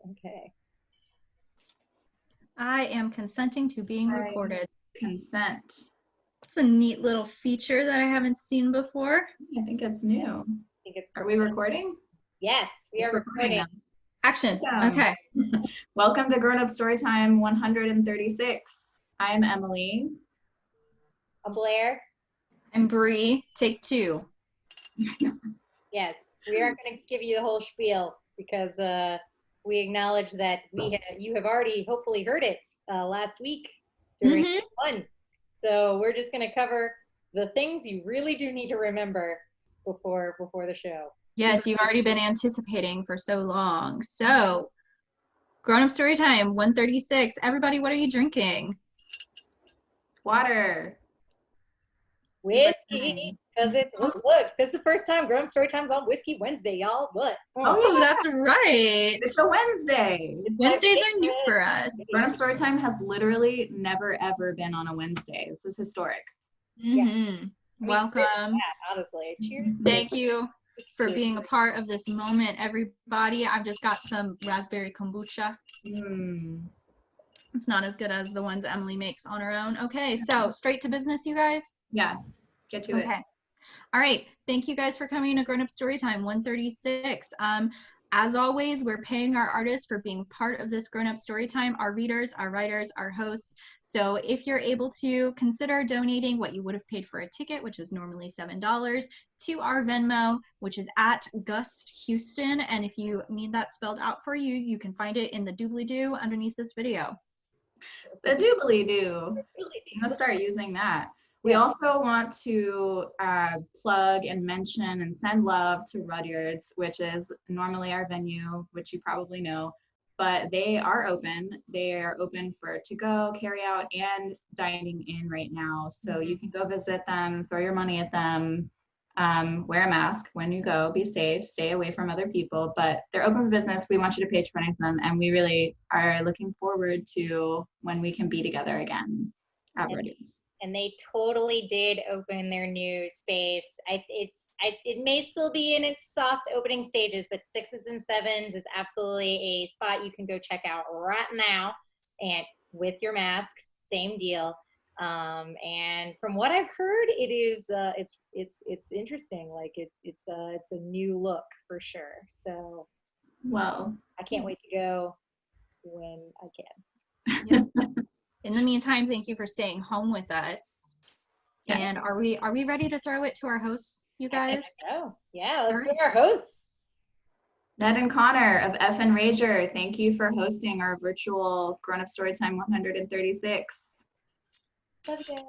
Okay. I am consenting to being recorded. Consent. It's a neat little feature that I haven't seen before. I think it's new. I think it's Are we recording? Yes, we are recording. now. Action. Welcome. Okay. Welcome to Grown Up Storytime 136. I'm Emily. I'm Blair. I'm Bree. Take two. Yes, we aren't going to give you the whole spiel because we acknowledge that you have already hopefully heard it last week during one. So we're just going to cover the things you really do need to remember before the show. Yes, you've already been anticipating for so long. So, Grown Up Storytime 136. Everybody, what are you drinking? Water. Whiskey, because it's look, this is the first time Grown Up Storytime's on Whiskey Wednesday, y'all. What? Oh, that's right. It's a Wednesday. Wednesdays are new for us. Grown Up Storytime has literally never ever been on a Wednesday. This is historic. Mm-hmm. Welcome. Honestly, cheers. Thank you for being a part of this moment, everybody. I've just got some raspberry kombucha. It's not as good as the ones Emily makes on her own. Okay, so straight to business, you guys? Yeah, get to it. Okay. All right. Thank you guys for coming to Grown Up Storytime 136. As always, we're paying our artists for being part of this Grown Up Storytime, our readers, our writers, our hosts. So if you're able to, consider donating what you would have paid for a ticket, which is normally $7, to our Venmo, which is at GUST Houston. And if you need that spelled out for you, you can find it in the doobly-doo underneath this video. The doobly-doo. I'm gonna start using that. We also want to plug and mention and send love to Rudyard's, which is normally our venue, which you probably know, but they are open. They are open for to-go, carry-out, and dining in right now. So you can go visit them, throw your money at them, wear a mask when you go, be safe, stay away from other people, but they're open for business. We want you to patronize them, and we really are looking forward to when we can be together again at Rudyard's. And they totally did open their new space. It may still be in its soft opening stages, but 6s and 7s is absolutely a spot you can go check out right now, and with your mask, same deal. And from what I've heard, it is it's interesting. Like it's a new look for sure. So, well, I can't wait to go when I can. Yes. In the meantime, thank you for staying home with us. Yeah. And are we ready to throw it to our hosts, you guys? Oh, yeah, let's go to our hosts. Ned and Connor of Effin Rager, thank you for hosting our virtual Grown Up Storytime 136. Love you guys.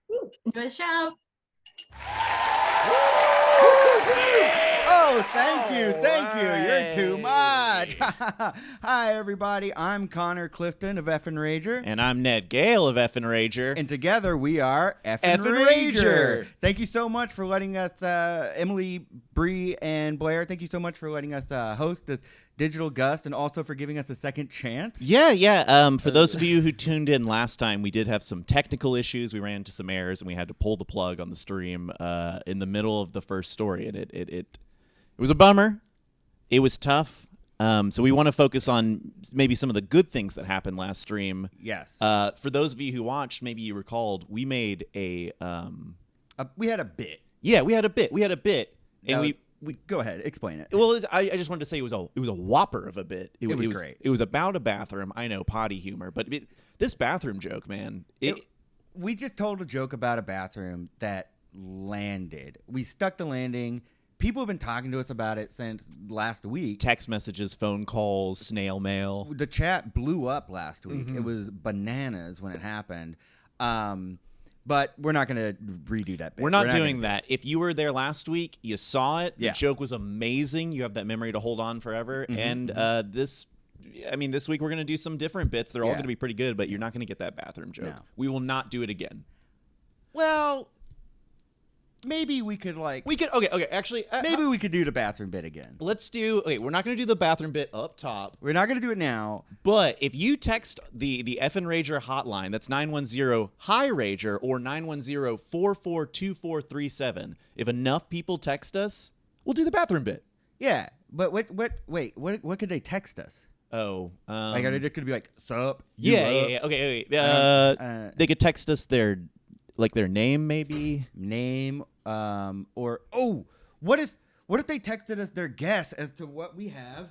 Woo. Enjoy the show. Oh, thank you. You're too much. Hi, everybody. I'm Connor Clifton of Effin Rager. And I'm Ned Gayle of Effin Rager. And together we are Effin Rager. Thank you so much for letting us, Emily, Bree, and Blair, thank you so much for letting us host this digital GUST, and also for giving us a second chance. Yeah. For those of you who tuned in last time, we did have some technical issues. We ran into some errors, and we had to pull the plug on the stream in the middle of the first story, and it was a bummer. It was tough. So we want to focus on maybe some of the good things that happened last stream. Yes. For those of you who watched, maybe you recalled, we made we had a bit. Yeah, we had a bit. And we go ahead, explain it. Well, I just wanted to say it was a whopper of a bit. It was great. It was about a bathroom. I know, potty humor, but this bathroom joke, man. We just told a joke about a bathroom that landed. We stuck the landing. People have been talking to us about it since last week. Text messages, phone calls, snail mail. The chat blew up last week. It was bananas when it happened. But we're not going to redo that bit. We're not doing that. If you were there last week, you saw it. Yeah. The joke was amazing. You have that memory to hold on forever. And this week we're going to do some different bits. They're all going to be pretty good, but you're not going to get that bathroom joke. No. We will not do it again. Well, maybe we could okay. Actually, maybe we could do the bathroom bit again. Let's do. Okay, we're not going to do the bathroom bit up top. We're not going to do it now. But if you text the Effin Rager hotline, that's 910-HI-RAGER or 910-442437. If enough people text us, we'll do the bathroom bit. Yeah, but what could they text us? Oh. Like, are they just gonna be like, "Sup"? Yeah. Okay. They could text us their name, maybe. Name, or what if they texted us their guess as to what we have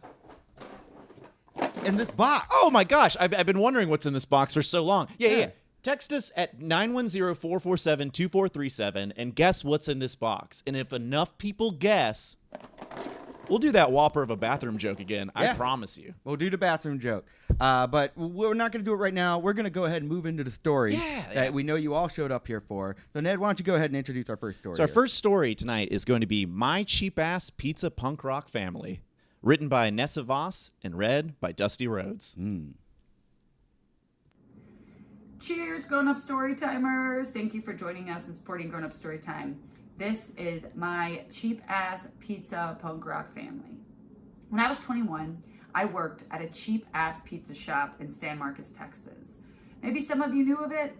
in this box? Oh my gosh, I've been wondering what's in this box for so long. Yeah. Text us at 910-447-2437 and guess what's in this box. And if enough people guess, we'll do that whopper of a bathroom joke again. I promise you. We'll do the bathroom joke. But we're not going to do it right now. We're going to go ahead and move into the story that we know you all showed up here for. So, Ned, why don't you go ahead and introduce our first story? So our first story tonight is going to be My Cheap-Ass Pizza Punk Rock Family, written by Nessa Voss and read by Dusti Rhodes. Cheers, grown-up storytimers. Thank you for joining us and supporting Grown-Up Storytime. This is My Cheap-Ass Pizza Punk Rock Family. When I was 21, I worked at a cheap-ass pizza shop in San Marcos, Texas. Maybe some of you knew of it.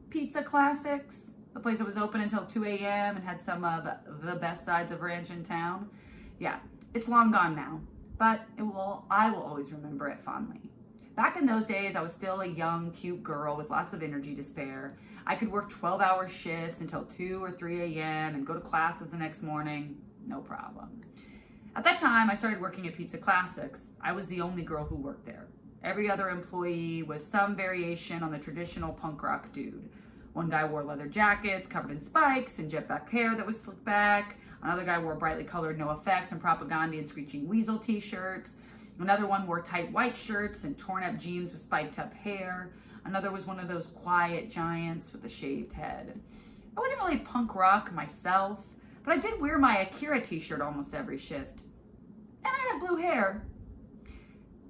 Pizza Classics, the place that was open until 2 a.m. and had some of the best sides of ranch in town. Yeah, it's long gone now, but I will always remember it fondly. Back in those days, I was still a young, cute girl with lots of energy to spare. I could work 12-hour shifts until 2 or 3 a.m. and go to classes the next morning, no problem. At that time, I started working at Pizza Classics. I was the only girl who worked there. Every other employee was some variation on the traditional punk rock dude. One guy wore leather jackets covered in spikes and jet black hair that was slicked back. Another guy wore brightly colored No Effects and Propaganda and Screeching Weasel t-shirts. Another one wore tight white shirts and torn up jeans with spiked up hair. Another was one of those quiet giants with a shaved head. I wasn't really punk rock myself, but I did wear my Akira t-shirt almost every shift. And I had blue hair.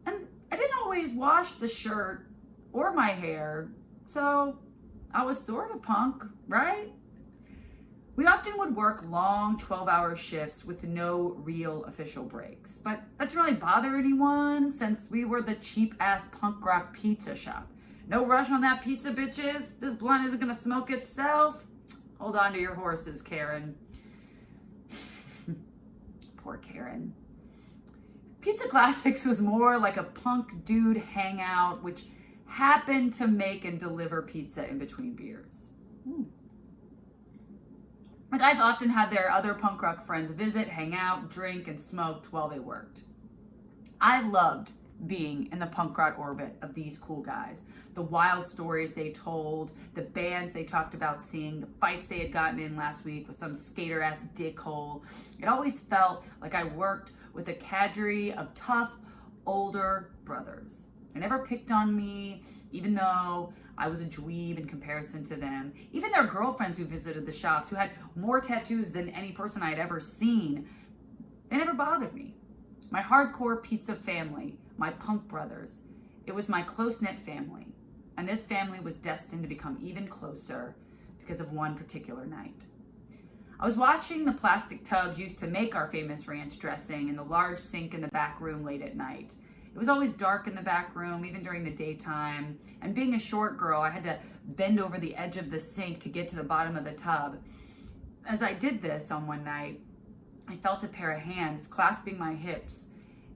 And I didn't always wash the shirt or my hair, so I was sort of punk, right? We often would work long 12-hour shifts with no real official breaks, but that didn't really bother anyone since we were the cheap-ass punk rock pizza shop. No rush on that pizza, bitches. This blunt isn't gonna smoke itself. Hold on to your horses, Karen. Poor Karen. Pizza Classics was more like a punk dude hangout, which happened to make and deliver pizza in between beers. The guys often had their other punk rock friends visit, hang out, drink, and smoked while they worked. I loved being in the punk rock orbit of these cool guys. The wild stories they told, the bands they talked about seeing, the fights they had gotten in last week with some skater-ass dickhole. It always felt like I worked with a cadre of tough, older brothers. They never picked on me, even though I was a dweeb in comparison to them. Even their girlfriends who visited the shops, who had more tattoos than any person I had ever seen, they never bothered me. My hardcore pizza family, my punk brothers, it was my close-knit family. And this family was destined to become even closer because of one particular night. I was washing the plastic tubs used to make our famous ranch dressing in the large sink in the back room late at night. It was always dark in the back room, even during the daytime. And being a short girl, I had to bend over the edge of the sink to get to the bottom of the tub. As I did this on one night, I felt a pair of hands clasping my hips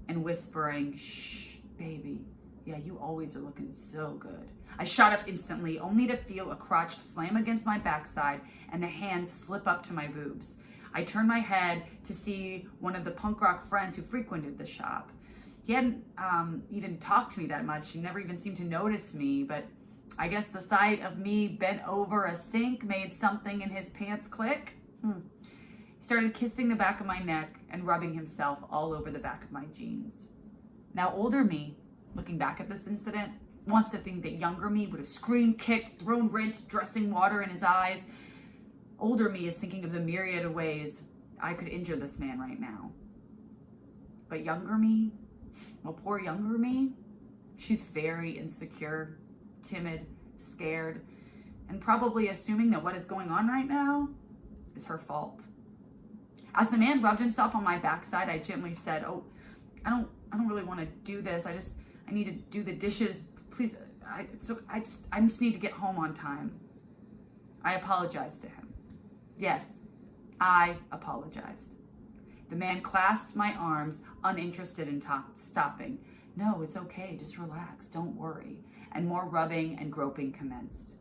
and whispering, "Shh, baby. Yeah, you always are looking so good." I shot up instantly, only to feel a crotch slam against my backside and the hands slip up to my boobs. I turned my head to see one of the punk rock friends who frequented the shop. He hadn't even talked to me that much. He never even seemed to notice me, but I guess the sight of me bent over a sink made something in his pants click. He started kissing the back of my neck and rubbing himself all over the back of my jeans. Now, older me, looking back at this incident, wants to think that younger me would have screamed, kicked, thrown wrench, dressing water in his eyes. Older me is thinking of the myriad of ways I could injure this man right now. But younger me, well, poor younger me, she's very insecure, timid, scared, and probably assuming that what is going on right now is her fault. As the man rubbed himself on my backside, I gently said, "Oh, I don't really want to do this. I need to do the dishes. Please, I just need to get home on time." I apologized to him. Yes, I apologized. The man clasped my arms, uninterested in stopping. No, it's okay. Just relax. Don't worry. And more rubbing and groping commenced,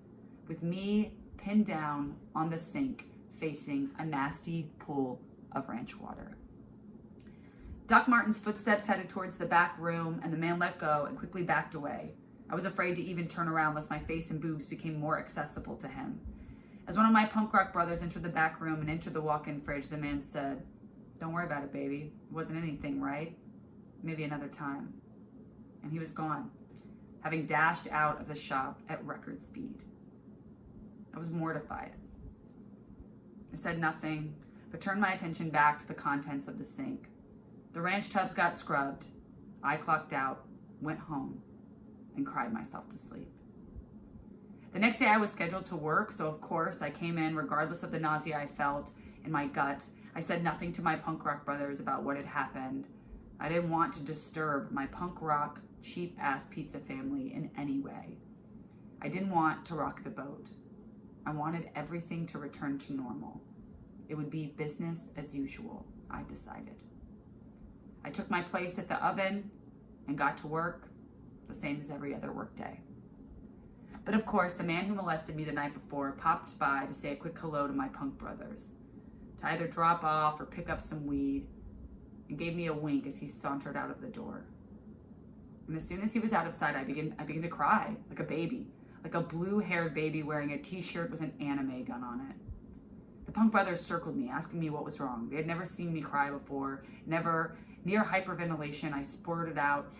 with me pinned down on the sink facing a nasty pool of ranch water. Doc Martin's footsteps headed towards the back room, and the man let go and quickly backed away. I was afraid to even turn around lest my face and boobs became more accessible to him. As one of my punk rock brothers entered the back room and entered the walk-in fridge, the man said, "Don't worry about it, baby. It wasn't anything, right? Maybe another time." And he was gone, having dashed out of the shop at record speed. I was mortified. I said nothing, but turned my attention back to the contents of the sink. The ranch tubs got scrubbed. I clocked out, went home, and cried myself to sleep. The next day I was scheduled to work, so of course I came in regardless of the nausea I felt in my gut. I said nothing to my punk rock brothers about what had happened. I didn't want to disturb my punk rock, cheap-ass pizza family in any way. I didn't want to rock the boat. I wanted everything to return to normal. It would be business as usual, I decided. I took my place at the oven and got to work, the same as every other workday. But of course, the man who molested me the night before popped by to say a quick hello to my punk brothers, to either drop off or pick up some weed, and gave me a wink as he sauntered out of the door. And as soon as he was out of sight, I began to cry like a baby, like a blue-haired baby wearing a t-shirt with an anime gun on it. The punk brothers circled me, asking me what was wrong. They had never seen me cry before, never. Near hyperventilation, I spurted out.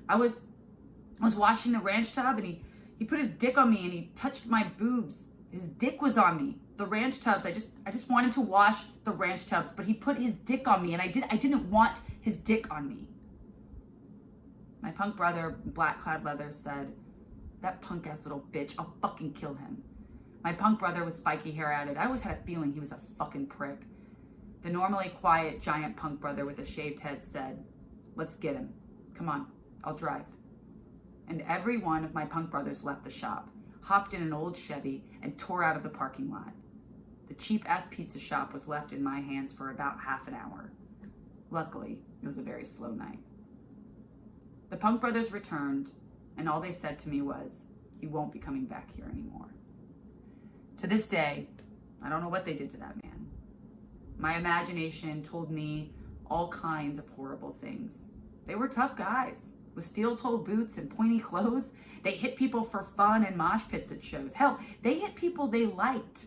I was washing the ranch tub, and he put his dick on me, and he touched my boobs. His dick was on me. The ranch tubs, I just wanted to wash the ranch tubs, but he put his dick on me, and I didn't want his dick on me. My punk brother, black-clad leather, said, "That punk-ass little bitch, I'll fucking kill him." My punk brother with spiky hair added, "I always had a feeling he was a fucking prick." The normally quiet, giant punk brother with a shaved head said, "Let's get him. Come on, I'll drive." And every one of my punk brothers left the shop, hopped in an old Chevy, and tore out of the parking lot. The cheap-ass pizza shop was left in my hands for about half an hour. Luckily, it was a very slow night. The punk brothers returned, and all they said to me was, "He won't be coming back here anymore." To this day, I don't know what they did to that man. My imagination told me all kinds of horrible things. They were tough guys with steel-toed boots and pointy clothes. They hit people for fun and mosh pits at shows. Hell, they hit people they liked.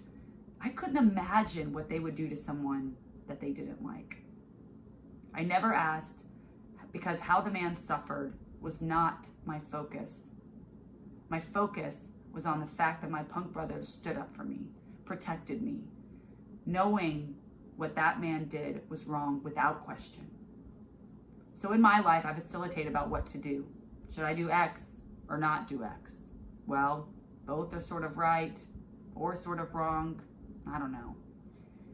I couldn't imagine what they would do to someone that they didn't like. I never asked, because how the man suffered was not my focus. My focus was on the fact that my punk brothers stood up for me, protected me, knowing what that man did was wrong without question. So in my life, I facilitate about what to do. Should I do X or not do X? Well, both are sort of right or sort of wrong. I don't know.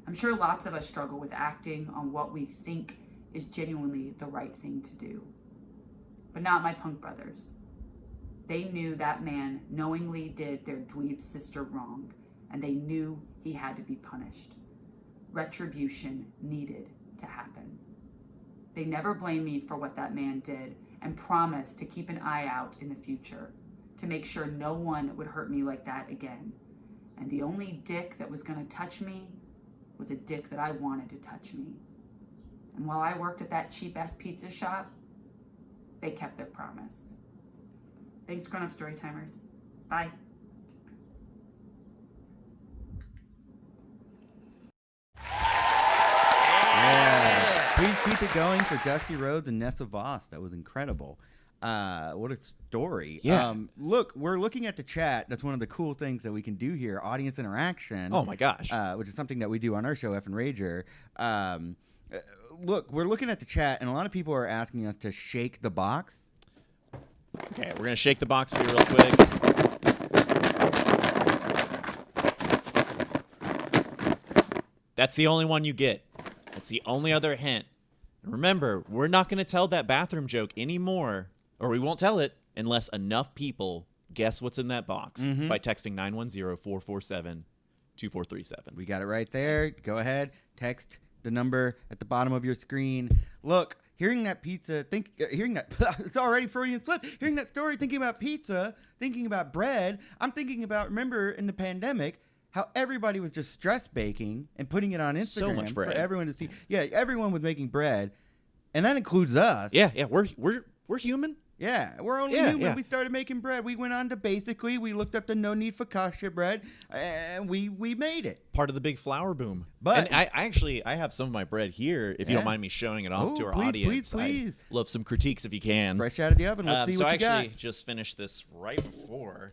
I'm sure lots of us struggle with acting on what we think is genuinely the right thing to do. But not my punk brothers. They knew that man knowingly did their dweeb sister wrong, and they knew he had to be punished. Retribution needed to happen. They never blamed me for what that man did and promised to keep an eye out in the future to make sure no one would hurt me like that again. And the only dick that was going to touch me was a dick that I wanted to touch me. And while I worked at that cheap-ass pizza shop, they kept their promise. Thanks, grown-up Storytimers. Bye. Yeah. Please keep it going for Dusty Rhodes and Nessa Voss. That was incredible. What a story. Yeah. Look, we're looking at the chat. That's one of the cool things that we can do here, audience interaction. Oh, my gosh. Which is something that we do on our show, Effin Rager. Look, we're looking at the chat, and a lot of people are asking us to shake the box. Okay, we're going to shake the box for you real quick. That's the only one you get. That's the only other hint. And remember, we're not going to tell that bathroom joke anymore, or we won't tell it unless enough people guess what's in that box by texting 910-447-2437. We got it right there. Go ahead, text the number at the bottom of your screen. Look, hearing that pizza, hearing that, it's already Freudian slip, hearing that story, thinking about pizza, thinking about bread. I'm thinking about, remember in the pandemic, how everybody was just stress baking and putting it on Instagram So much bread. for everyone to see. Yeah, everyone was making bread, and that includes us. Yeah, we're human. Yeah, we're only Yeah, human. yeah. We started making bread. We went on to we looked up the no need for kasha bread, and we made it. Part of the big flour boom. But- and I have some of my bread here. If you don't Yeah. mind me showing it off Oh, to our please, audience, please. I'd love some critiques if you can. Fresh out of the oven. Let's see so what I you got. actually just finished this right before.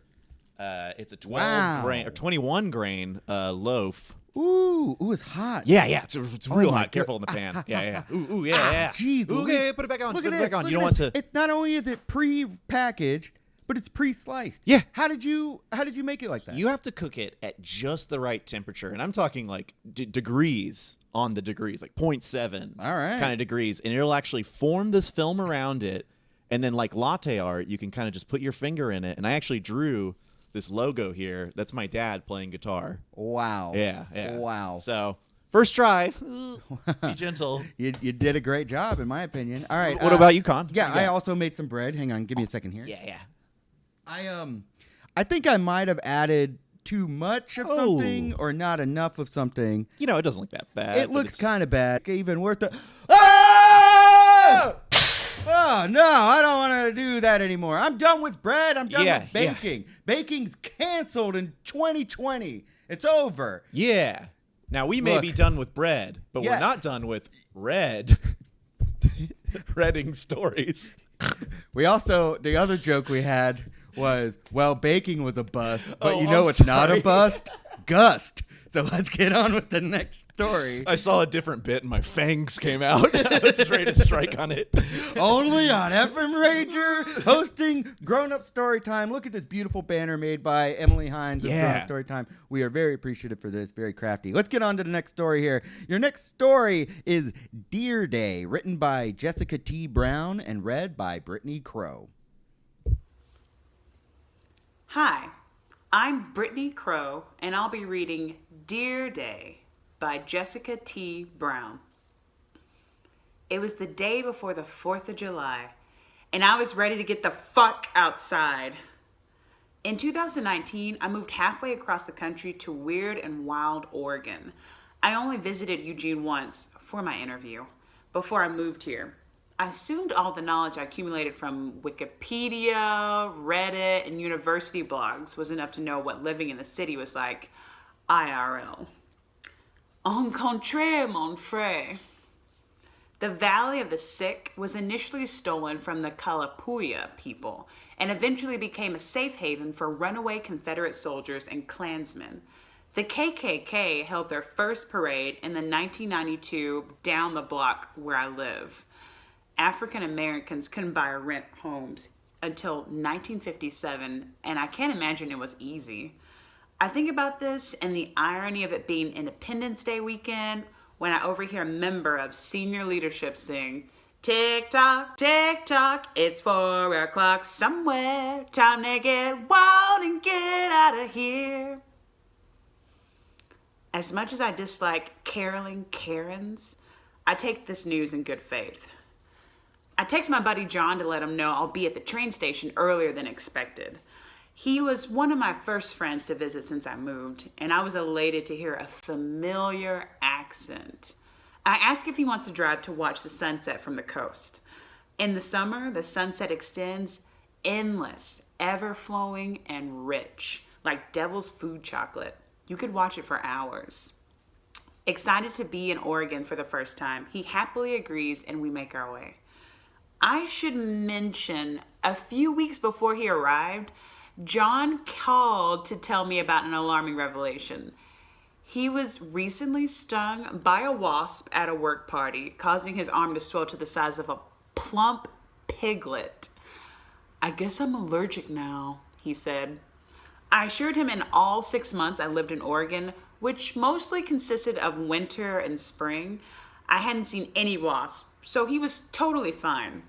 It's a 12 Wow. grain or 21 grain loaf. Ooh, it's hot. Yeah, it's real my hot. Careful in the pan. Yeah. Ooh, yeah, Ah, yeah. geez, Okay, put it back on. Look Put at it back this, on. look You at don't want this. to. It's not only is it pre-packaged, but it's pre-sliced. Yeah. How did you make it like that? You have to cook it at just the right temperature, and I'm talking like degrees on the degrees, like 0.7 All right. kind of degrees, and it'll actually form this film around it, and then like latte art, you can kind of just put your finger in it, and I actually drew this logo here. That's my dad playing guitar. Wow. Yeah. Wow. So first try, be gentle. You did a great job, in my opinion. All right. What about you, Con? Yeah, What you I got? also made some bread. Hang on, give me a second here. Yeah. I think I might have added too much of something or not enough of something. You know, it doesn't look that bad. It but looks it's- kind of bad. Even worth the. Ah! Oh no, I don't want to do that anymore. I'm done with bread. I'm done with baking. Baking's canceled in 2020. It's over. Yeah. Now we may Look. be done with bread, but Yeah. we're not done with red. Reading stories. We also, the other joke we had was, well, baking was a bust, but Oh, you know I'm it's not a sorry. bust? GUST. So let's get on with the next story. I saw a different bit and my fangs came out. I was just ready to strike on it. Only on Effin Rager, hosting Grown Up Storytime. Look at this beautiful banner made by Emily Hines of Grown Yeah. Up Storytime. We are very appreciative for this, very crafty. Let's get on to the next story here. Your next story is Deer Day, written by Jessica T. Brown and read by Brittany Crowe. Hi, I'm Brittany Crowe, and I'll be reading Deer Day by Jessica T. Brown. It was the day before the 4th of July, and I was ready to get the fuck outside. In 2019, I moved halfway across the country to weird and wild Oregon. I only visited Eugene once for my interview before I moved here. I assumed all the knowledge I accumulated from Wikipedia, Reddit, and university blogs was enough to know what living in the city was like IRL. En contraire, mon frère. The Valley of the Sick was initially stolen from the Kalapuya people and eventually became a safe haven for runaway Confederate soldiers and Klansmen. The KKK held their first parade in the 1992 down the block where I live. African Americans couldn't buy or rent homes until 1957, and I can't imagine it was easy. I think about this and the irony of it being Independence Day weekend when I overhear a member of senior leadership sing, "Tick tock, it's 4 o'clock somewhere. Time to get wild and get out of here." As much as I dislike caroling Karens, I take this news in good faith. I text my buddy John to let him know I'll be at the train station earlier than expected. He was one of my first friends to visit since I moved, and I was elated to hear a familiar accent. I ask if he wants to drive to watch the sunset from the coast. In the summer, the sunset extends endless, ever-flowing, and rich, like devil's food chocolate. You could watch it for hours. Excited to be in Oregon for the first time, he happily agrees and we make our way. I should mention, a few weeks before he arrived, John called to tell me about an alarming revelation. He was recently stung by a wasp at a work party, causing his arm to swell to the size of a plump piglet. "I guess I'm allergic now," he said. I assured him in all 6 months I lived in Oregon, which mostly consisted of winter and spring, I hadn't seen any wasps, so he was totally fine.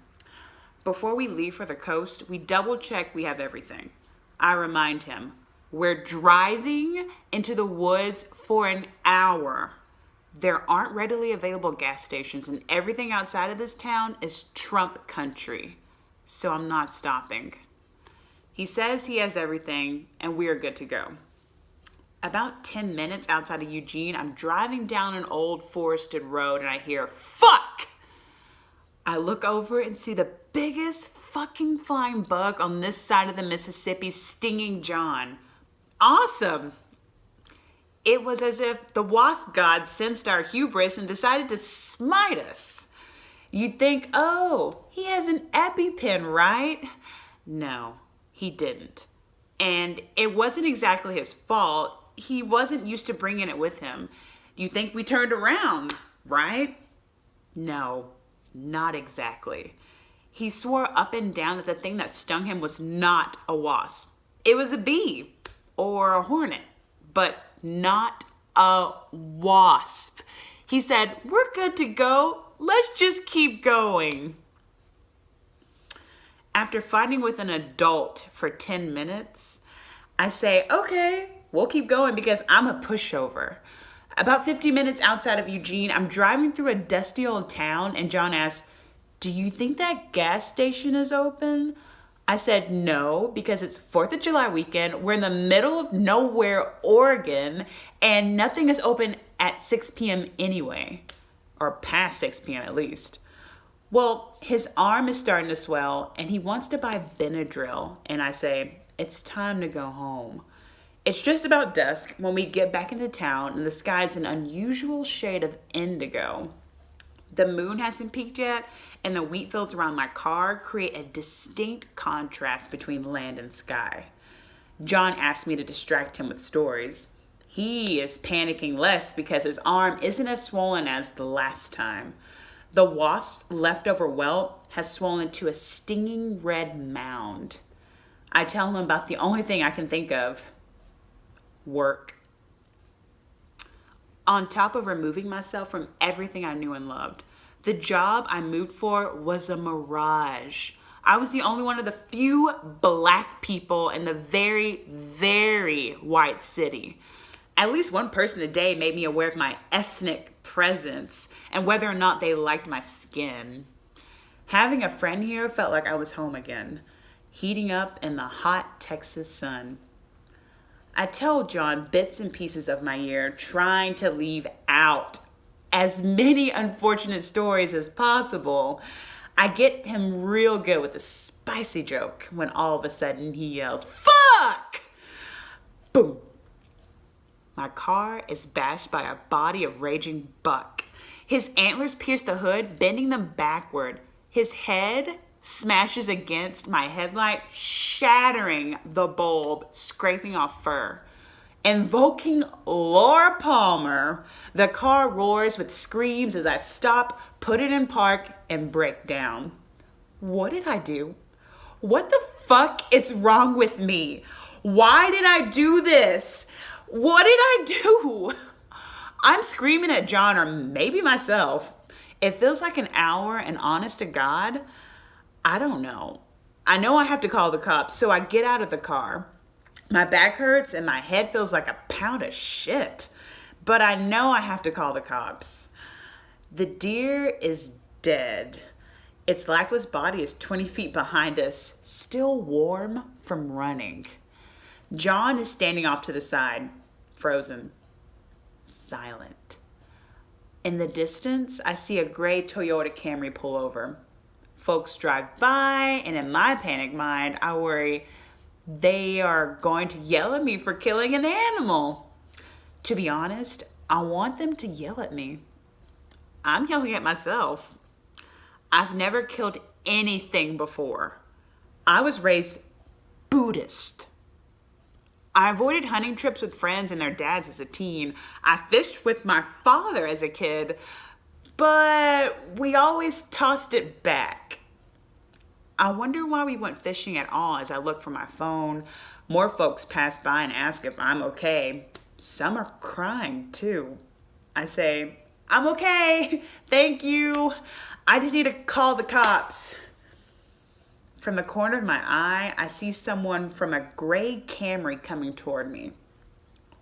Before we leave for the coast, we double check we have everything. I remind him, we're driving into the woods for an hour. There aren't readily available gas stations, and everything outside of this town is Trump country. So I'm not stopping. He says he has everything, and we are good to go. About 10 minutes outside of Eugene, I'm driving down an old forested road, and I hear, fuck! I look over and see the biggest fucking flying bug on this side of the Mississippi stinging John. Awesome! It was as if the wasp god sensed our hubris and decided to smite us. You'd think, oh, he has an EpiPen, right? No, he didn't. And it wasn't exactly his fault. He wasn't used to bringing it with him. You think we turned around, right? No, not exactly. He swore up and down that the thing that stung him was not a wasp. It was a bee or a hornet, but not a wasp. He said, we're good to go. Let's just keep going. After fighting with an adult for 10 minutes, I say, okay, we'll keep going because I'm a pushover. About 50 minutes outside of Eugene, I'm driving through a dusty old town, and John asks, do you think that gas station is open? I said no, because it's 4th of July weekend. We're in the middle of nowhere, Oregon, and nothing is open at 6 p.m. anyway, or past 6 p.m. at least. Well, his arm is starting to swell, and he wants to buy Benadryl, and I say, it's time to go home. It's just about dusk when we get back into town, and the sky's an unusual shade of indigo. The moon hasn't peaked yet, and the wheat fields around my car create a distinct contrast between land and sky. John asked me to distract him with stories. He is panicking less because his arm isn't as swollen as the last time. The wasp's leftover welt has swollen to a stinging red mound. I tell him about the only thing I can think of. Work. On top of removing myself from everything I knew and loved, the job I moved for was a mirage. I was the only one of the few black people in the very, very white city. At least one person a day made me aware of my ethnic presence and whether or not they liked my skin. Having a friend here felt like I was home again, heating up in the hot Texas sun. I tell John bits and pieces of my year, trying to leave out as many unfortunate stories as possible. I get him real good with a spicy joke when all of a sudden he yells, fuck! Boom. My car is bashed by a body of raging buck. His antlers pierce the hood, bending them backward. His head smashes against my headlight, shattering the bulb, scraping off fur. Invoking Laura Palmer, the car roars with screams as I stop, put it in park, and break down. What did I do? What the fuck is wrong with me? Why did I do this? What did I do? I'm screaming at John, or maybe myself. It feels like an hour, and honest to God, I don't know. I know I have to call the cops, so I get out of the car. My back hurts and my head feels like a pound of shit, but I know I have to call the cops. The deer is dead. Its lifeless body is 20 feet behind us, still warm from running. John is standing off to the side, frozen, silent. In the distance, I see a gray Toyota Camry pull over. Folks drive by, and in my panic mind, I worry they are going to yell at me for killing an animal. To be honest, I want them to yell at me. I'm yelling at myself. I've never killed anything before. I was raised Buddhist. I avoided hunting trips with friends and their dads as a teen. I fished with my father as a kid, but we always tossed it back. I wonder why we went fishing at all. As I look for my phone, more folks pass by and ask if I'm okay. Some are crying too. I say, I'm okay, thank you. I just need to call the cops. From the corner of my eye, I see someone from a gray Camry coming toward me.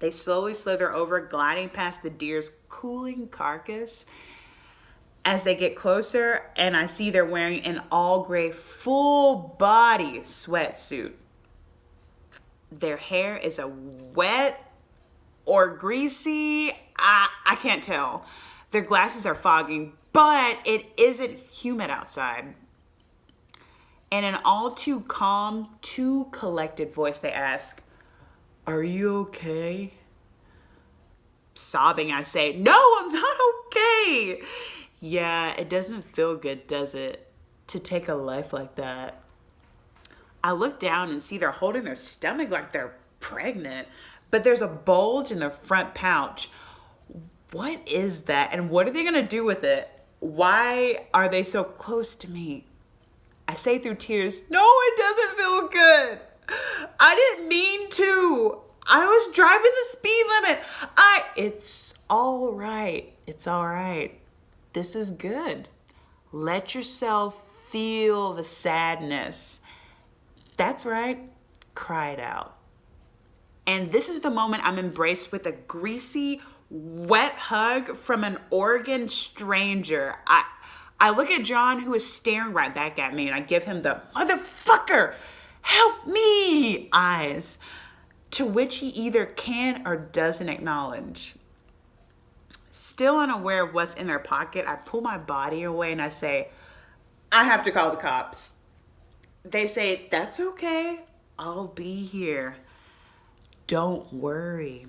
They slowly slither over, gliding past the deer's cooling carcass. As they get closer, and I see they're wearing an all-gray, full-body sweatsuit. Their hair is a wet or greasy. I can't tell. Their glasses are fogging, but it isn't humid outside. In an all too calm, too collected voice, they ask, "Are you okay?" Sobbing, I say, "No, I'm not okay." "Yeah, it doesn't feel good, does it, to take a life like that?" I look down and see they're holding their stomach like they're pregnant, but there's a bulge in their front pouch. What is that? And what are they gonna do with it? Why are they so close to me? I say through tears, "No, it doesn't feel good. I didn't mean to. I was driving the speed limit. It's all right. It's all right. This is good. Let yourself feel the sadness." That's right. Cry it out. And this is the moment I'm embraced with a greasy, wet hug from an Oregon stranger. I look at John, who is staring right back at me, and I give him the "motherfucker, help me" eyes, to which he either can or doesn't acknowledge. Still unaware of what's in their pocket, I pull my body away and I say, "I have to call the cops." They say, "That's okay. I'll be here. Don't worry."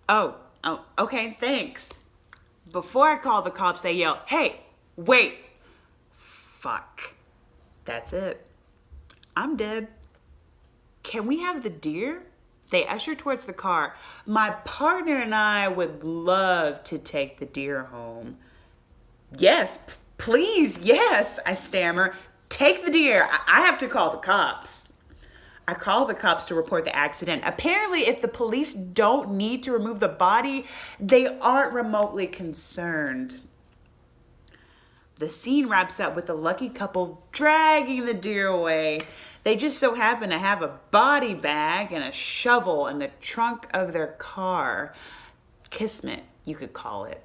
Oh, okay, thanks. Before I call the cops, they yell, "Hey, wait." Fuck. That's it. I'm dead. Can we have the deer? They usher towards the car. My partner and I would love to take the deer home. "Yes, please, yes," I stammer. "Take the deer. I have to call the cops." I call the cops to report the accident. Apparently, if the police don't need to remove the body, they aren't remotely concerned. The scene wraps up with the lucky couple dragging the deer away. They just so happen to have a body bag and a shovel in the trunk of their car. Kismet, you could call it.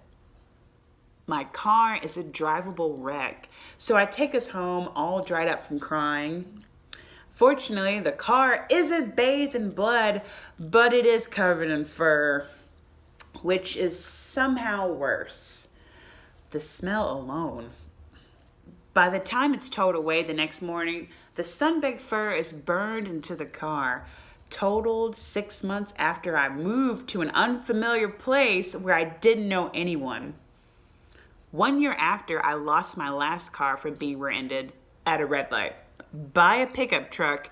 My car is a drivable wreck, so I take us home all dried up from crying. Fortunately, the car isn't bathed in blood, but it is covered in fur, which is somehow worse. The smell alone. By the time it's towed away the next morning, the sun-baked fur is burned into the car, totaled 6 months after I moved to an unfamiliar place where I didn't know anyone. 1 year after I lost my last car from being rear-ended at a red light by a pickup truck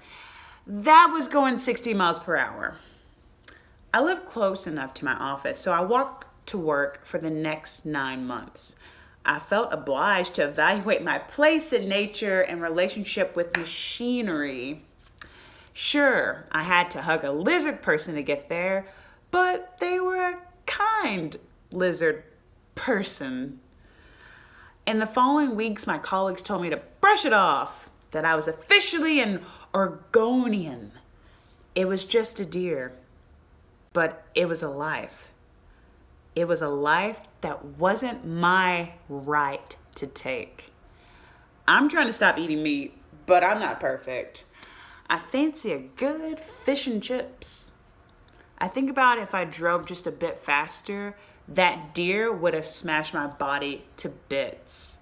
that was going 60 miles per hour. I live close enough to my office, so I walked to work for the next 9 months. I felt obliged to evaluate my place in nature and relationship with machinery. Sure, I had to hug a lizard person to get there, but they were a kind lizard person. In the following weeks, my colleagues told me to brush it off, that I was officially an Oregonian. It was just a deer, but it was a life. It was a life that wasn't my right to take. I'm trying to stop eating meat, but I'm not perfect. I fancy a good fish and chips. I think about if I drove just a bit faster, that deer would have smashed my body to bits.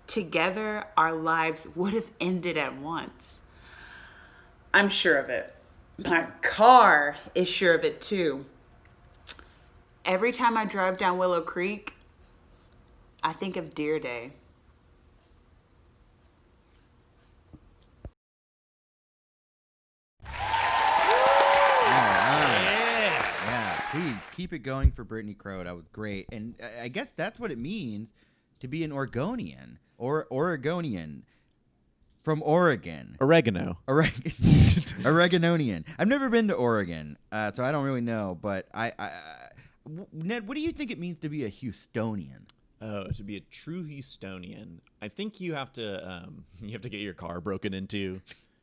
Together, our lives would have ended at once. I'm sure of it. My car is sure of it too. Every time I drive down Willow Creek, I think of Deer Day. Please keep it going for Brittany Crowe. That was great. And I guess that's what it means to be an Oregonian or Oregonian from Oregon. Oregano. Oregononian. I've never been to Oregon, so I don't really know. But Ned, what do you think it means to be a Houstonian? Oh, to be a true Houstonian, I think you have to get your car broken into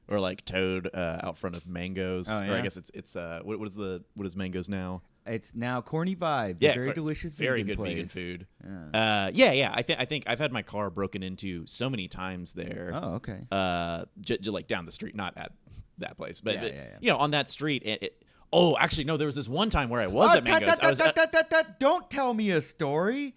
Or like Toad out front of Mangoes. Oh, Or yeah? I guess it's what is Mangoes now? It's now Corny Vibes. Yeah, a very delicious, very vegan good vegan place. food. Yeah. I think I've had my car broken into so many times there. Oh, okay. Like down the street, not at that place, but, Yeah. you know, on that street. Oh, actually, no. There was this one time where I was at Mangoes. Don't tell me a story.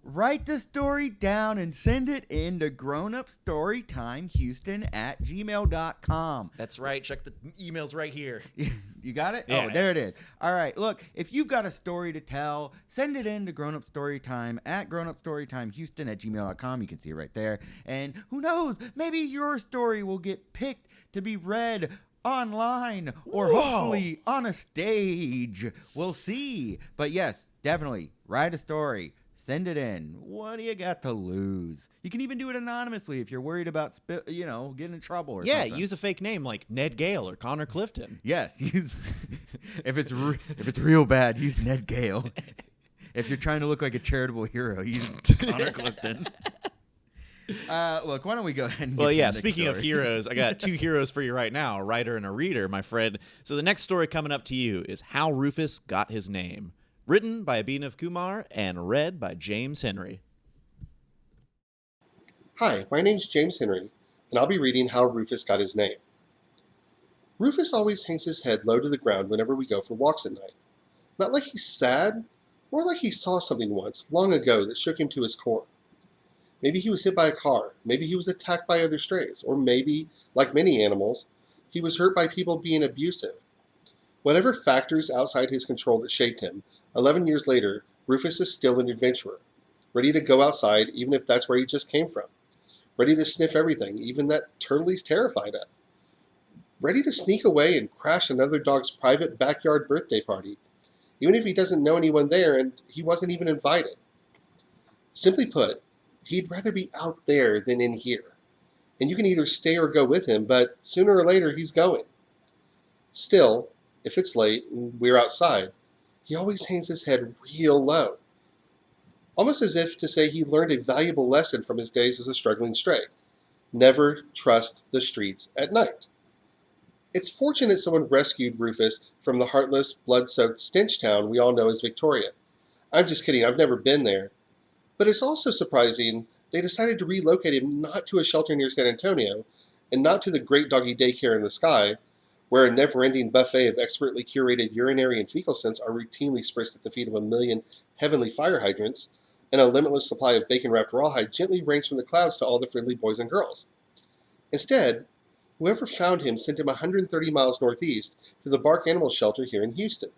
Write the story down and send it in to grownupstorytimehouston@gmail.com. That's right. Check the emails right here. You got it? Yeah. Oh, there it is. All right. Look, if you've got a story to tell, send it in to grownupstorytime@grownupstorytimehouston@gmail.com. You can see it right there. And who knows? Maybe your story will get picked to be read online or hopefully on a stage. We'll see. But yes, definitely write a story. Send it in. What do you got to lose? You can even do it anonymously if you're worried about, getting in trouble or something. Use a fake name like Ned Gayle or Connor Clifton. Yes. If it's real bad, use Ned Gayle. If you're trying to look like a charitable hero, use Connor Clifton. Look, why don't we go ahead and get Speaking of heroes, I got two heroes for you right now, a writer and a reader, my friend. So the next story coming up to you is How Roofus Got His Name. Written by Abhinav Kumar and read by James Henry. Hi, my name's James Henry, and I'll be reading How Roofus Got His Name. Roofus always hangs his head low to the ground whenever we go for walks at night. Not like he's sad, more like he saw something once, long ago, that shook him to his core. Maybe he was hit by a car, maybe he was attacked by other strays, or maybe, like many animals, he was hurt by people being abusive. Whatever factors outside his control that shaped him, 11 years later, Roofus is still an adventurer, ready to go outside even if that's where he just came from, ready to sniff everything, even that turtle he's terrified of, ready to sneak away and crash another dog's private backyard birthday party, even if he doesn't know anyone there and he wasn't even invited. Simply put, he'd rather be out there than in here, and you can either stay or go with him, but sooner or later he's going. Still, if it's late and we're outside, he always hangs his head real low, almost as if to say he learned a valuable lesson from his days as a struggling stray. Never trust the streets at night. It's fortunate someone rescued Roofus from the heartless, blood-soaked stench town we all know as Victoria. I'm just kidding, I've never been there. But it's also surprising they decided to relocate him not to a shelter near San Antonio, and not to the great doggy daycare in the sky, where a never-ending buffet of expertly curated urinary and fecal scents are routinely spritzed at the feet of a million heavenly fire hydrants, and a limitless supply of bacon-wrapped rawhide gently rains from the clouds to all the friendly boys and girls. Instead, whoever found him sent him 130 miles northeast to the Bark Animal Shelter here in Houston.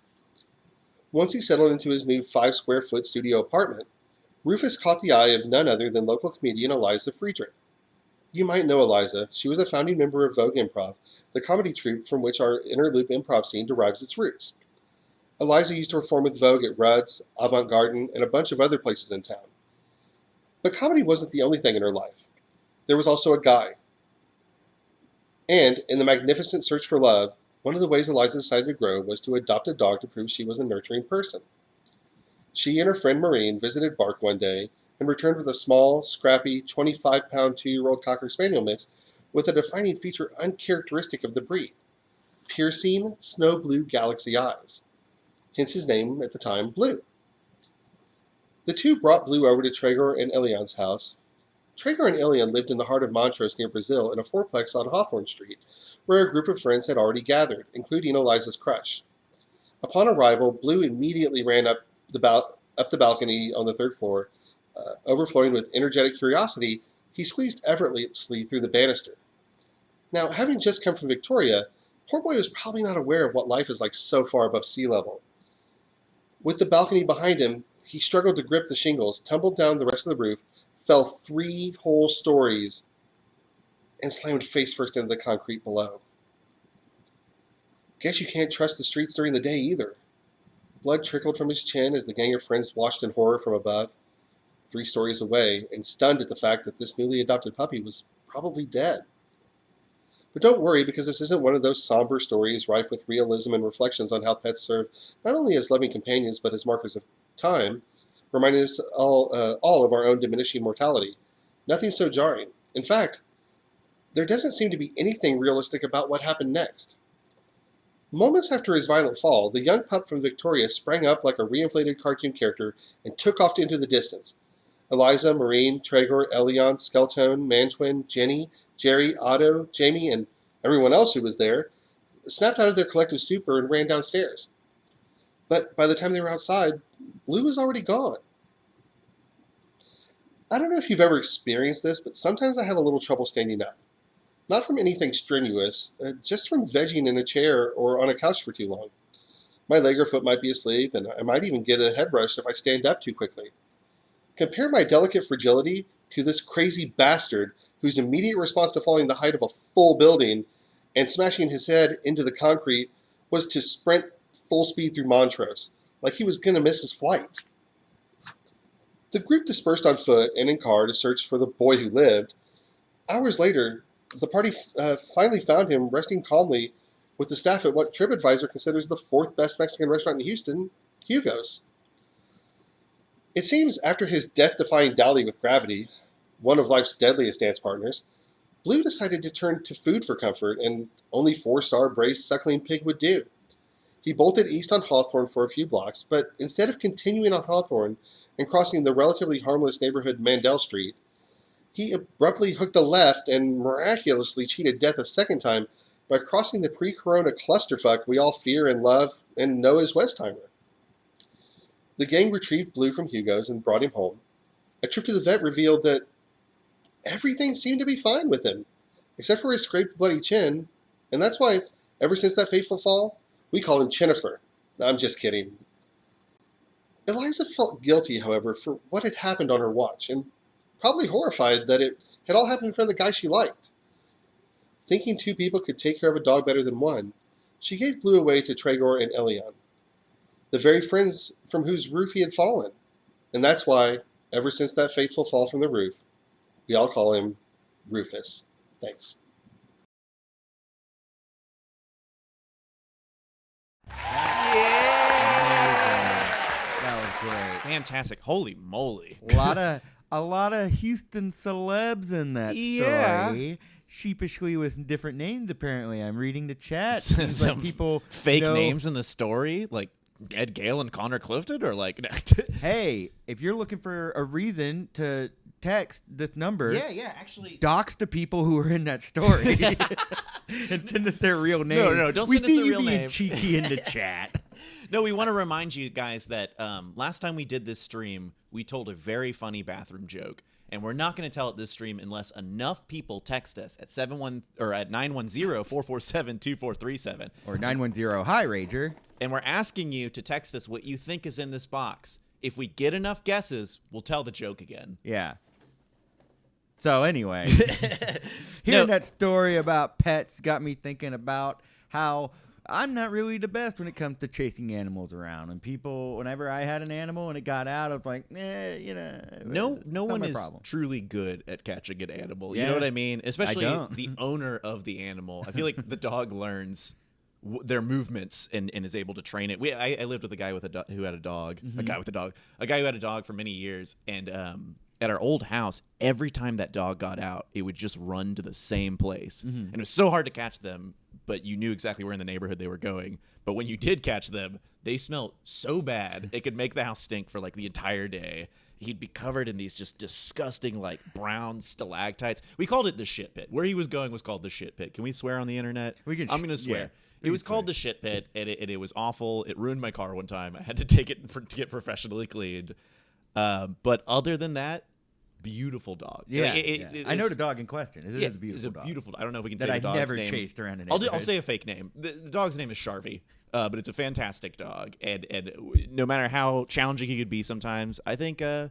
Once he settled into his new 5-square-foot studio apartment, Roofus caught the eye of none other than local comedian Eliza Friedrich. You might know Eliza. She was a founding member of Vogue Improv, the comedy troupe from which our Interloop improv scene derives its roots. Eliza used to perform with Vogue at Rhodes, Avant-Garden, and a bunch of other places in town. But comedy wasn't the only thing in her life. There was also a guy. And, in the magnificent search for love, one of the ways Eliza decided to grow was to adopt a dog to prove she was a nurturing person. She and her friend Maureen visited Bark one day and returned with a small, scrappy, 25-pound 2-year-old Cocker Spaniel mix with a defining feature uncharacteristic of the breed: piercing, snow-blue galaxy eyes. Hence his name at the time, Blue. The two brought Blue over to Traeger and Elian's house. Traeger and Elian lived in the heart of Montrose near Brazil in a fourplex on Hawthorne Street, where a group of friends had already gathered, including Eliza's crush. Upon arrival, Blue immediately ran up the balcony on the third floor. Overflowing with energetic curiosity, he squeezed effortlessly through the banister. Now, having just come from Victoria, poor boy was probably not aware of what life is like so far above sea level. With the balcony behind him, he struggled to grip the shingles, tumbled down the rest of the roof, fell 3 whole stories, and slammed face first into the concrete below. Guess you can't trust the streets during the day either. Blood trickled from his chin as the gang of friends watched in horror from above, 3 stories away, and stunned at the fact that this newly adopted puppy was probably dead. But don't worry, because this isn't one of those somber stories rife with realism and reflections on how pets serve not only as loving companions but as markers of time, reminding us all of our own diminishing mortality. Nothing so jarring. In fact, there doesn't seem to be anything realistic about what happened next. Moments after his violent fall, the young pup from Victoria sprang up like a reinflated cartoon character and took off into the distance. Eliza, Maureen, Tregor, Elion, Skeltone, Mantwin, Jenny, Jerry, Otto, Jamie, and everyone else who was there snapped out of their collective stupor and ran downstairs. But by the time they were outside, Blue was already gone. I don't know if you've ever experienced this, but sometimes I have a little trouble standing up. Not from anything strenuous, just from vegging in a chair or on a couch for too long. My leg or foot might be asleep, and I might even get a head rush if I stand up too quickly. Compare my delicate fragility to this crazy bastard whose immediate response to falling the height of a full building and smashing his head into the concrete was to sprint full speed through Montrose, like he was going to miss his flight. The group dispersed on foot and in car to search for the boy who lived. Hours later, the party finally found him resting calmly with the staff at what TripAdvisor considers the 4th best Mexican restaurant in Houston, Hugo's. It seems after his death-defying dally with gravity, one of life's deadliest dance partners, Blue decided to turn to food for comfort, and only 4-star braised suckling pig would do. He bolted east on Hawthorne for a few blocks, but instead of continuing on Hawthorne and crossing the relatively harmless neighborhood Mandel Street, he abruptly hooked a left and miraculously cheated death a second time by crossing the pre-corona clusterfuck we all fear and love and know as Westheimer. The gang retrieved Blue from Hugo's and brought him home. A trip to the vet revealed that everything seemed to be fine with him, except for his scraped bloody chin, and that's why, ever since that fateful fall, we call him Chinifer. I'm just kidding. Eliza felt guilty, however, for what had happened on her watch, and probably horrified that it had all happened in front of the guy she liked. Thinking 2 people could take care of a dog better than one, she gave Blue away to Tregor and Elion, the very friends from whose roof he had fallen. And that's why, ever since that fateful fall from the roof, we all call him Roofus. Thanks. That was great. Fantastic. Holy moly. A lot of Houston celebs in that story. Sheepishly with different names, apparently. I'm reading the chat. Seems like people fake know... names in the story, like Ed Gayle and Connor Clifton, or like... Hey, if you're looking for a reason to text this number, actually... dox the people who are in that story and send us their real name. No, don't send us the real name. We see you being cheeky in the chat. No, we want to remind you guys that last time we did this stream, we told a very funny bathroom joke. And we're not going to tell it this stream unless enough people text us at 910-447-2437 or 910 Rager. And we're asking you to text us what you think is in this box. If we get enough guesses, we'll tell the joke again. Yeah. So anyway, hearing that story about pets got me thinking about how I'm not really the best when it comes to chasing animals around. And people, whenever I had an animal and it got out, I was like, no one is truly good at catching an animal. You know what I mean? Especially the owner of the animal. I feel like the dog learns their movements and is able to train it. I lived with a guy who had a dog. Mm-hmm. A guy who had a dog for many years, and at our old house, every time that dog got out, it would just run to the same place. Mm-hmm. And it was so hard to catch them, but you knew exactly where in the neighborhood they were going. But when you did catch them, they smelled so bad, it could make the house stink for like the entire day. He'd be covered in these just disgusting, like, brown stalactites. We called it the shit pit. Where he was going was called the shit pit. Can we swear on the internet? I'm going to swear. Yeah. It was called the shit pit, and it was awful. It ruined my car one time. I had to take it to get professionally cleaned. But other than that, beautiful dog. Yeah, I know the dog in question. It is a beautiful dog. I don't know if we can say the dog's name. That I never chased around an neighborhood. I'll say a fake name. The dog's name is Sharvie, but it's a fantastic dog. And no matter how challenging he could be sometimes, I think that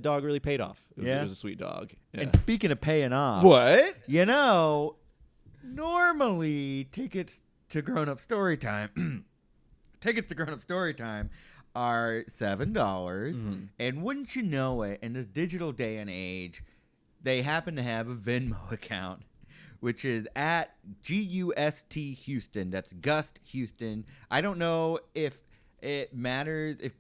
dog really paid off. It was a sweet dog. Yeah. And speaking of paying off. What? Normally tickets to Grown Up Storytime are $7. Mm-hmm. And wouldn't you know it, in this digital day and age, they happen to have a Venmo account, which is at GUST Houston. That's GUST Houston. I don't know if it matters, if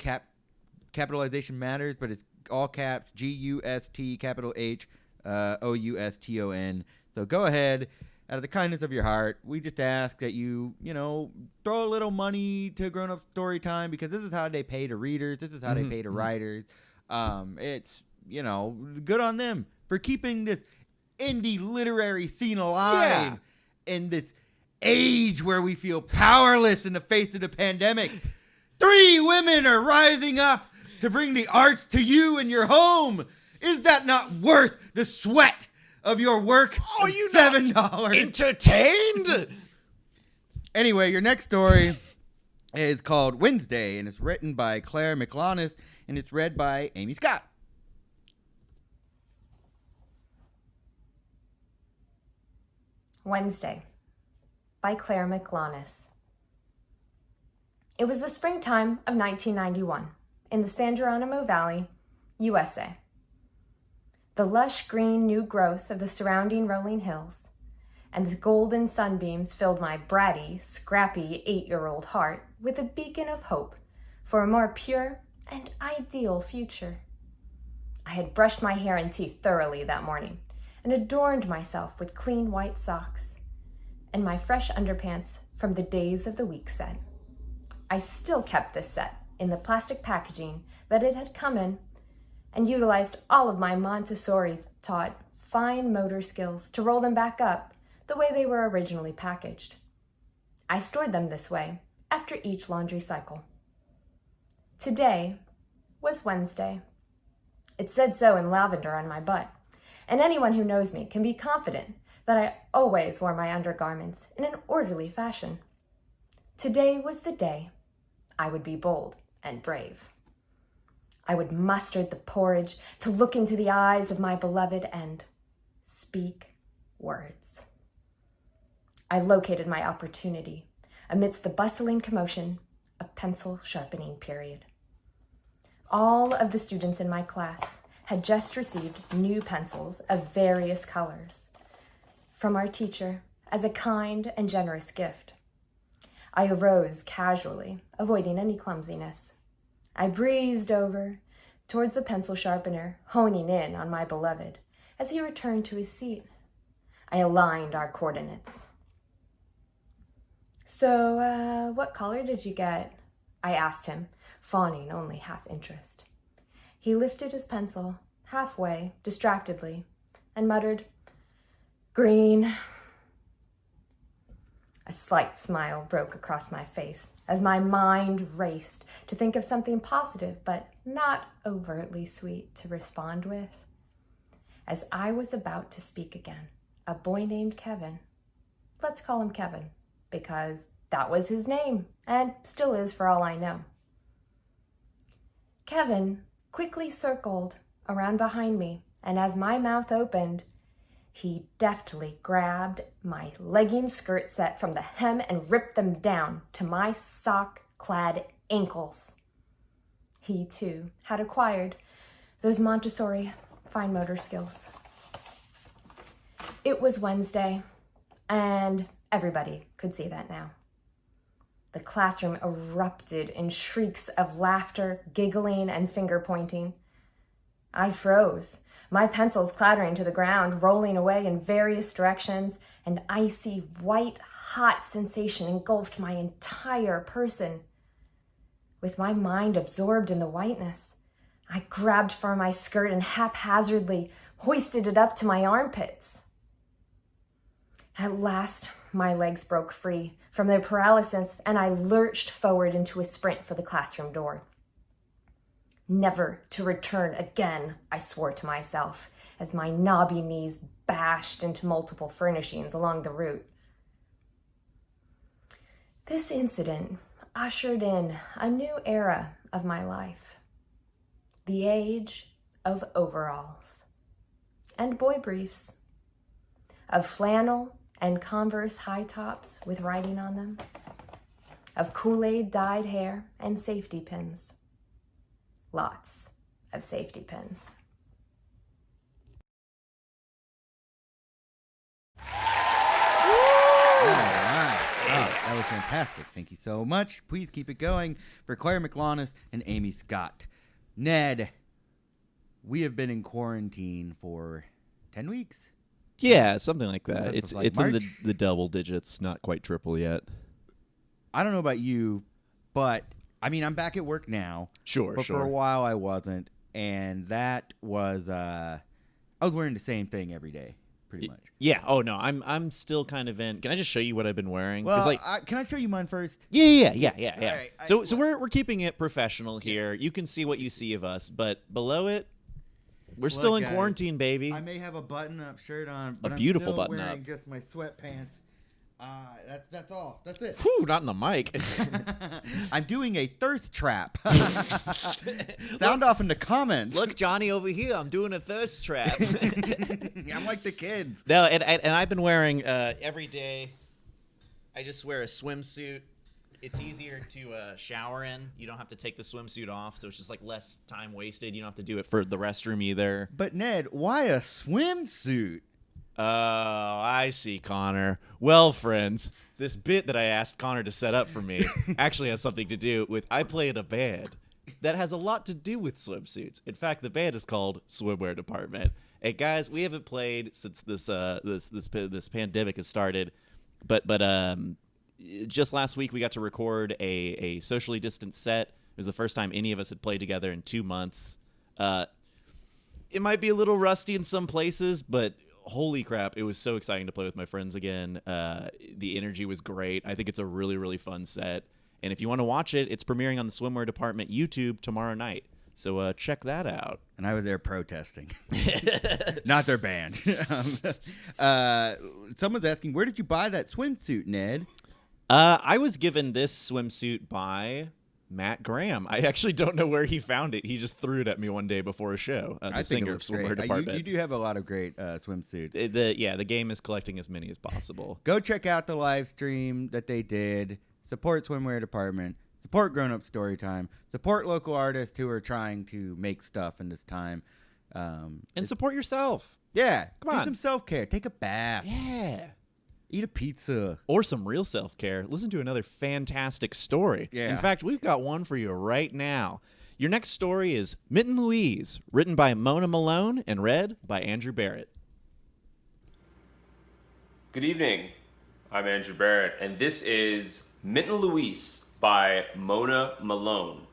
capitalization matters, but it's all caps, GUST, capital H, OUSTON. So go ahead. Out of the kindness of your heart, we just ask that you, throw a little money to Grown Up Storytime, because this is how they pay the readers. This is how they pay the writers. It's, good on them for keeping this indie literary scene alive in this age where we feel powerless in the face of the pandemic. 3 women are rising up to bring the arts to you in your home. Is that not worth the sweat of your work? Are you $7 not entertained? Anyway, your next story is called Wednesday, and it's written by Clare Miklaunus, and it's read by Amy Scott. Wednesday by Clare Miklaunus. It was the springtime of 1991 in the San Geronimo Valley, USA. The lush green new growth of the surrounding rolling hills and the golden sunbeams filled my bratty, scrappy 8-year-old heart with a beacon of hope for a more pure and ideal future. I had brushed my hair and teeth thoroughly that morning and adorned myself with clean white socks and my fresh underpants from the Days of the Week set. I still kept this set in the plastic packaging that it had come in and utilized all of my Montessori-taught fine motor skills to roll them back up the way they were originally packaged. I stored them this way after each laundry cycle. Today was Wednesday. It said so in lavender on my butt, and anyone who knows me can be confident that I always wore my undergarments in an orderly fashion. Today was the day I would be bold and brave. I would muster the porridge to look into the eyes of my beloved and speak words. I located my opportunity amidst the bustling commotion of pencil sharpening period. All of the students in my class had just received new pencils of various colors from our teacher as a kind and generous gift. I arose casually, avoiding any clumsiness. I breezed over towards the pencil sharpener, honing in on my beloved as he returned to his seat. I aligned our coordinates. So, what color did you get? I asked him, fawning only half interest. He lifted his pencil halfway, distractedly, and muttered, "Green." A slight smile broke across my face as my mind raced to think of something positive but not overtly sweet to respond with. As I was about to speak again, a boy named Kevin, let's call him Kevin, because that was his name and still is for all I know. Kevin quickly circled around behind me, and as my mouth opened, he deftly grabbed my legging skirt set from the hem and ripped them down to my sock-clad ankles. He, too, had acquired those Montessori fine motor skills. It was Wednesday, and everybody could see that now. The classroom erupted in shrieks of laughter, giggling, and finger-pointing. I froze, my pencils clattering to the ground, rolling away in various directions. An icy, white-hot sensation engulfed my entire person. With my mind absorbed in the whiteness, I grabbed for my skirt and haphazardly hoisted it up to my armpits. At last, my legs broke free from their paralysis, and I lurched forward into a sprint for the classroom door. Never to return again, I swore to myself, as my knobby knees bashed into multiple furnishings along the route. This incident ushered in a new era of my life, the age of overalls and boy briefs, of flannel and Converse high tops with writing on them, of Kool-Aid dyed hair and safety pins. Lots of safety pins. All right. Oh, that was fantastic. Thank you so much. Please keep it going for Clare Miklaunus and Amy Scott. Ned, we have been in quarantine for 10 weeks. Yeah, something like that. That's It's like it's in March? the double digits, not quite triple yet. I don't know about you, but I mean, I'm back at work now. Sure, But for a while I wasn't, and that was I was wearing the same thing every day, pretty much. Yeah. Oh no, I'm still kind of in. Can I just show you what I've been wearing? 'Cause, Well, like, can I show you mine first? yeah. All right, So we're keeping it professional here. You can see what you see of us, but below it, we're still in guys, quarantine, baby. I may have a button-up shirt on, but beautiful I'm still button-up. wearing just my sweatpants. That's all. That's it. Whew, not in the mic. I'm doing a thirst trap. Sound off in the comments. Look, Johnny, over here. I'm doing a thirst trap. I'm like the kids. No, and I've been wearing every day. I just wear a swimsuit. It's easier to shower in. You don't have to take the swimsuit off, so it's just like less time wasted. You don't have to do it for the restroom either. But Ned, why a swimsuit? Oh, I see, Connor. Well, friends, this bit that I asked Connor to set up for me actually has something to do with I play in a band that has a lot to do with swimsuits. In fact, the band is called Swimwear Department. And guys, we haven't played since this pandemic has started, but just last week we got to record a socially distanced set. It was the first time any of us had played together in 2 months. It might be a little rusty in some places, but holy crap, it was so exciting to play with my friends again. The energy was great. I think it's a really, really fun set. And if you want to watch it, it's premiering on the Swimwear Department YouTube tomorrow night. So check that out. And I was there protesting. Not their band. Someone's asking, where did you buy that swimsuit, Ned? I was given this swimsuit by Matt Graham. I actually don't know where he found it. He just threw it at me one day before a show. The singer of Swimwear Department. You do have a lot of great swimsuits. The game is collecting as many as possible. Go check out the live stream that they did. Support Swimwear Department. Support Grown Up Storytime. Support local artists who are trying to make stuff in this time. And support yourself. Yeah. Come on. Do some self-care. Take a bath. Yeah. Eat a pizza. Or some real self-care. Listen to another fantastic story. Yeah. In fact, we've got one for you right now. Your next story is Mitten, Louise, written by Mona Malone and read by Andrew Barrett. Good evening. I'm Andrew Barrett, and this is Mitten, Louise by Mona Malone.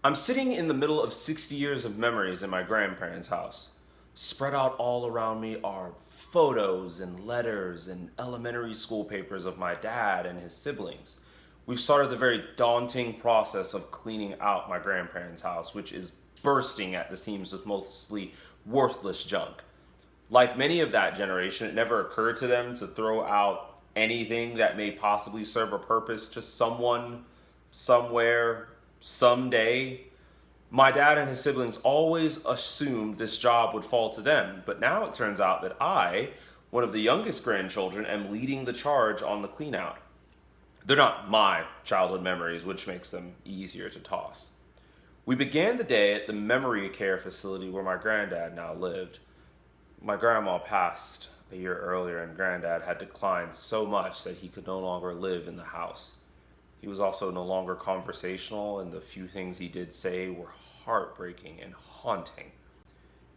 I'm sitting in the middle of 60 years of memories in my grandparents' house. Spread out all around me are photos and letters and elementary school papers of my dad and his siblings. We've started the very daunting process of cleaning out my grandparents' house, which is bursting at the seams with mostly worthless junk. Like many of that generation, it never occurred to them to throw out anything that may possibly serve a purpose to someone, somewhere, someday. My dad and his siblings always assumed this job would fall to them, but now it turns out that I, one of the youngest grandchildren, am leading the charge on the clean out. They're not my childhood memories, which makes them easier to toss. We began the day at the memory care facility where my granddad now lived. My grandma passed a year earlier, and Granddad had declined so much that he could no longer live in the house. He was also no longer conversational, and the few things he did say were heartbreaking and haunting.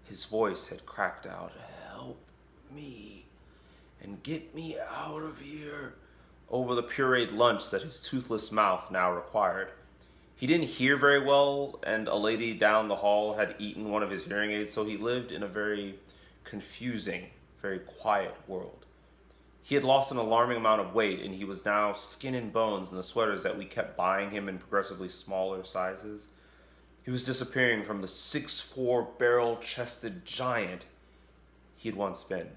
His voice had cracked out, "Help me and get me out of here," over the pureed lunch that his toothless mouth now required. He didn't hear very well, and a lady down the hall had eaten one of his hearing aids, so he lived in a very confusing, very quiet world. He had lost an alarming amount of weight, and he was now skin and bones in the sweaters that we kept buying him in progressively smaller sizes. He was disappearing from the 6'4" barrel-chested giant he had once been.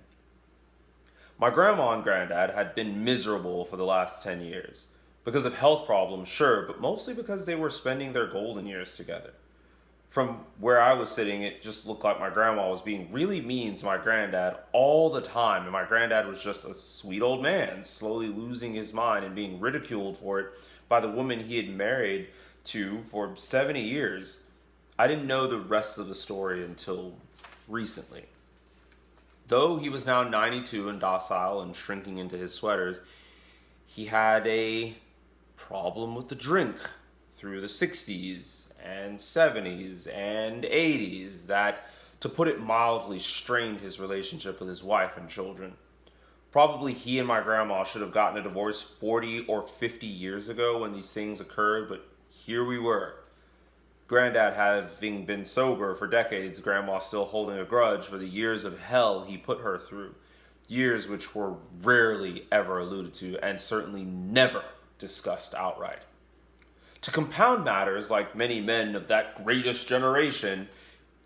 My grandma and granddad had been miserable for the last 10 years. Because of health problems, sure, but mostly because they were spending their golden years together. From where I was sitting, it just looked like my grandma was being really mean to my granddad all the time, and my granddad was just a sweet old man, slowly losing his mind and being ridiculed for it by the woman he had married to for 70 years. I didn't know the rest of the story until recently. Though he was now 92 and docile and shrinking into his sweaters, he had a problem with the drink through the 60s and 70s and 80s that to put it mildly, strained his relationship with his wife and children. Probably he and my grandma should have gotten a divorce 40 or 50 years ago when these things occurred, but here we were. Granddad having been sober for decades, Grandma still holding a grudge for the years of hell he put her through. Years which were rarely ever alluded to and certainly never discussed outright. To compound matters, like many men of that greatest generation,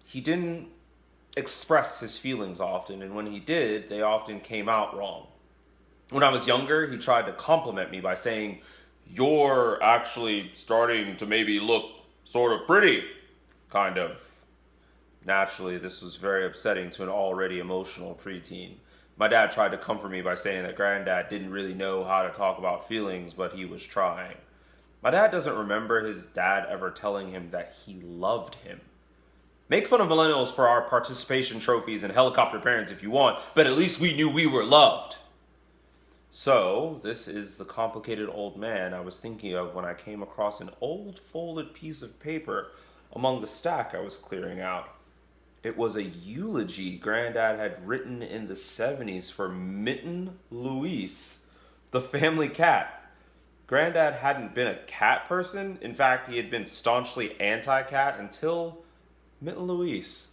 he didn't express his feelings often, and when he did, they often came out wrong. When I was younger, he tried to compliment me by saying, "You're actually starting to maybe look sort of pretty," kind of. Naturally, this was very upsetting to an already emotional preteen. My dad tried to comfort me by saying that Granddad didn't really know how to talk about feelings, but he was trying. My dad doesn't remember his dad ever telling him that he loved him. Make fun of millennials for our participation trophies and helicopter parents if you want, but at least we knew we were loved. So, this is the complicated old man I was thinking of when I came across an old folded piece of paper among the stack I was clearing out. It was a eulogy Granddad had written in the 70s for Mitten, Louise, the family cat. Granddad hadn't been a cat person. In fact, he had been staunchly anti-cat until Mitten Louise.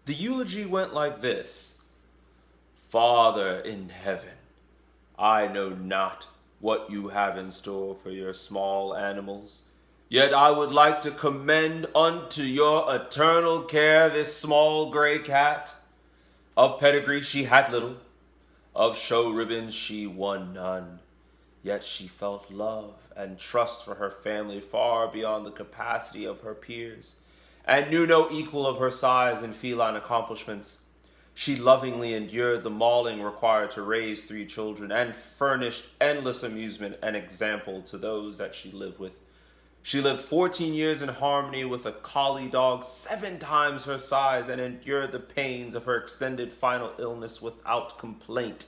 The eulogy went like this. "Father in heaven, I know not what you have in store for your small animals, yet I would like to commend unto your eternal care this small gray cat. Of pedigree she had little, of show ribbons she won none, yet she felt love and trust for her family far beyond the capacity of her peers, and knew no equal of her size and feline accomplishments. She lovingly endured the mauling required to raise 3 children, and furnished endless amusement and example to those that she lived with. She lived 14 years in harmony with a collie dog 7 times her size, and endured the pains of her extended final illness without complaint.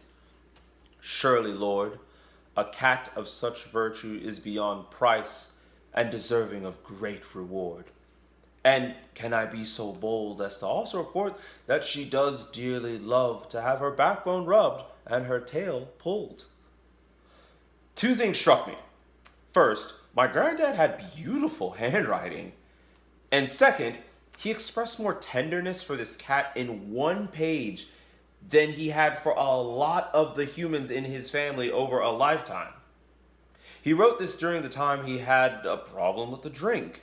Surely, Lord, a cat of such virtue is beyond price and deserving of great reward. And can I be so bold as to also report that she does dearly love to have her backbone rubbed and her tail pulled." 2 things struck me. First, my granddad had beautiful handwriting. And second, he expressed more tenderness for this cat in 1 page than he had for a lot of the humans in his family over a lifetime. He wrote this during the time he had a problem with the drink.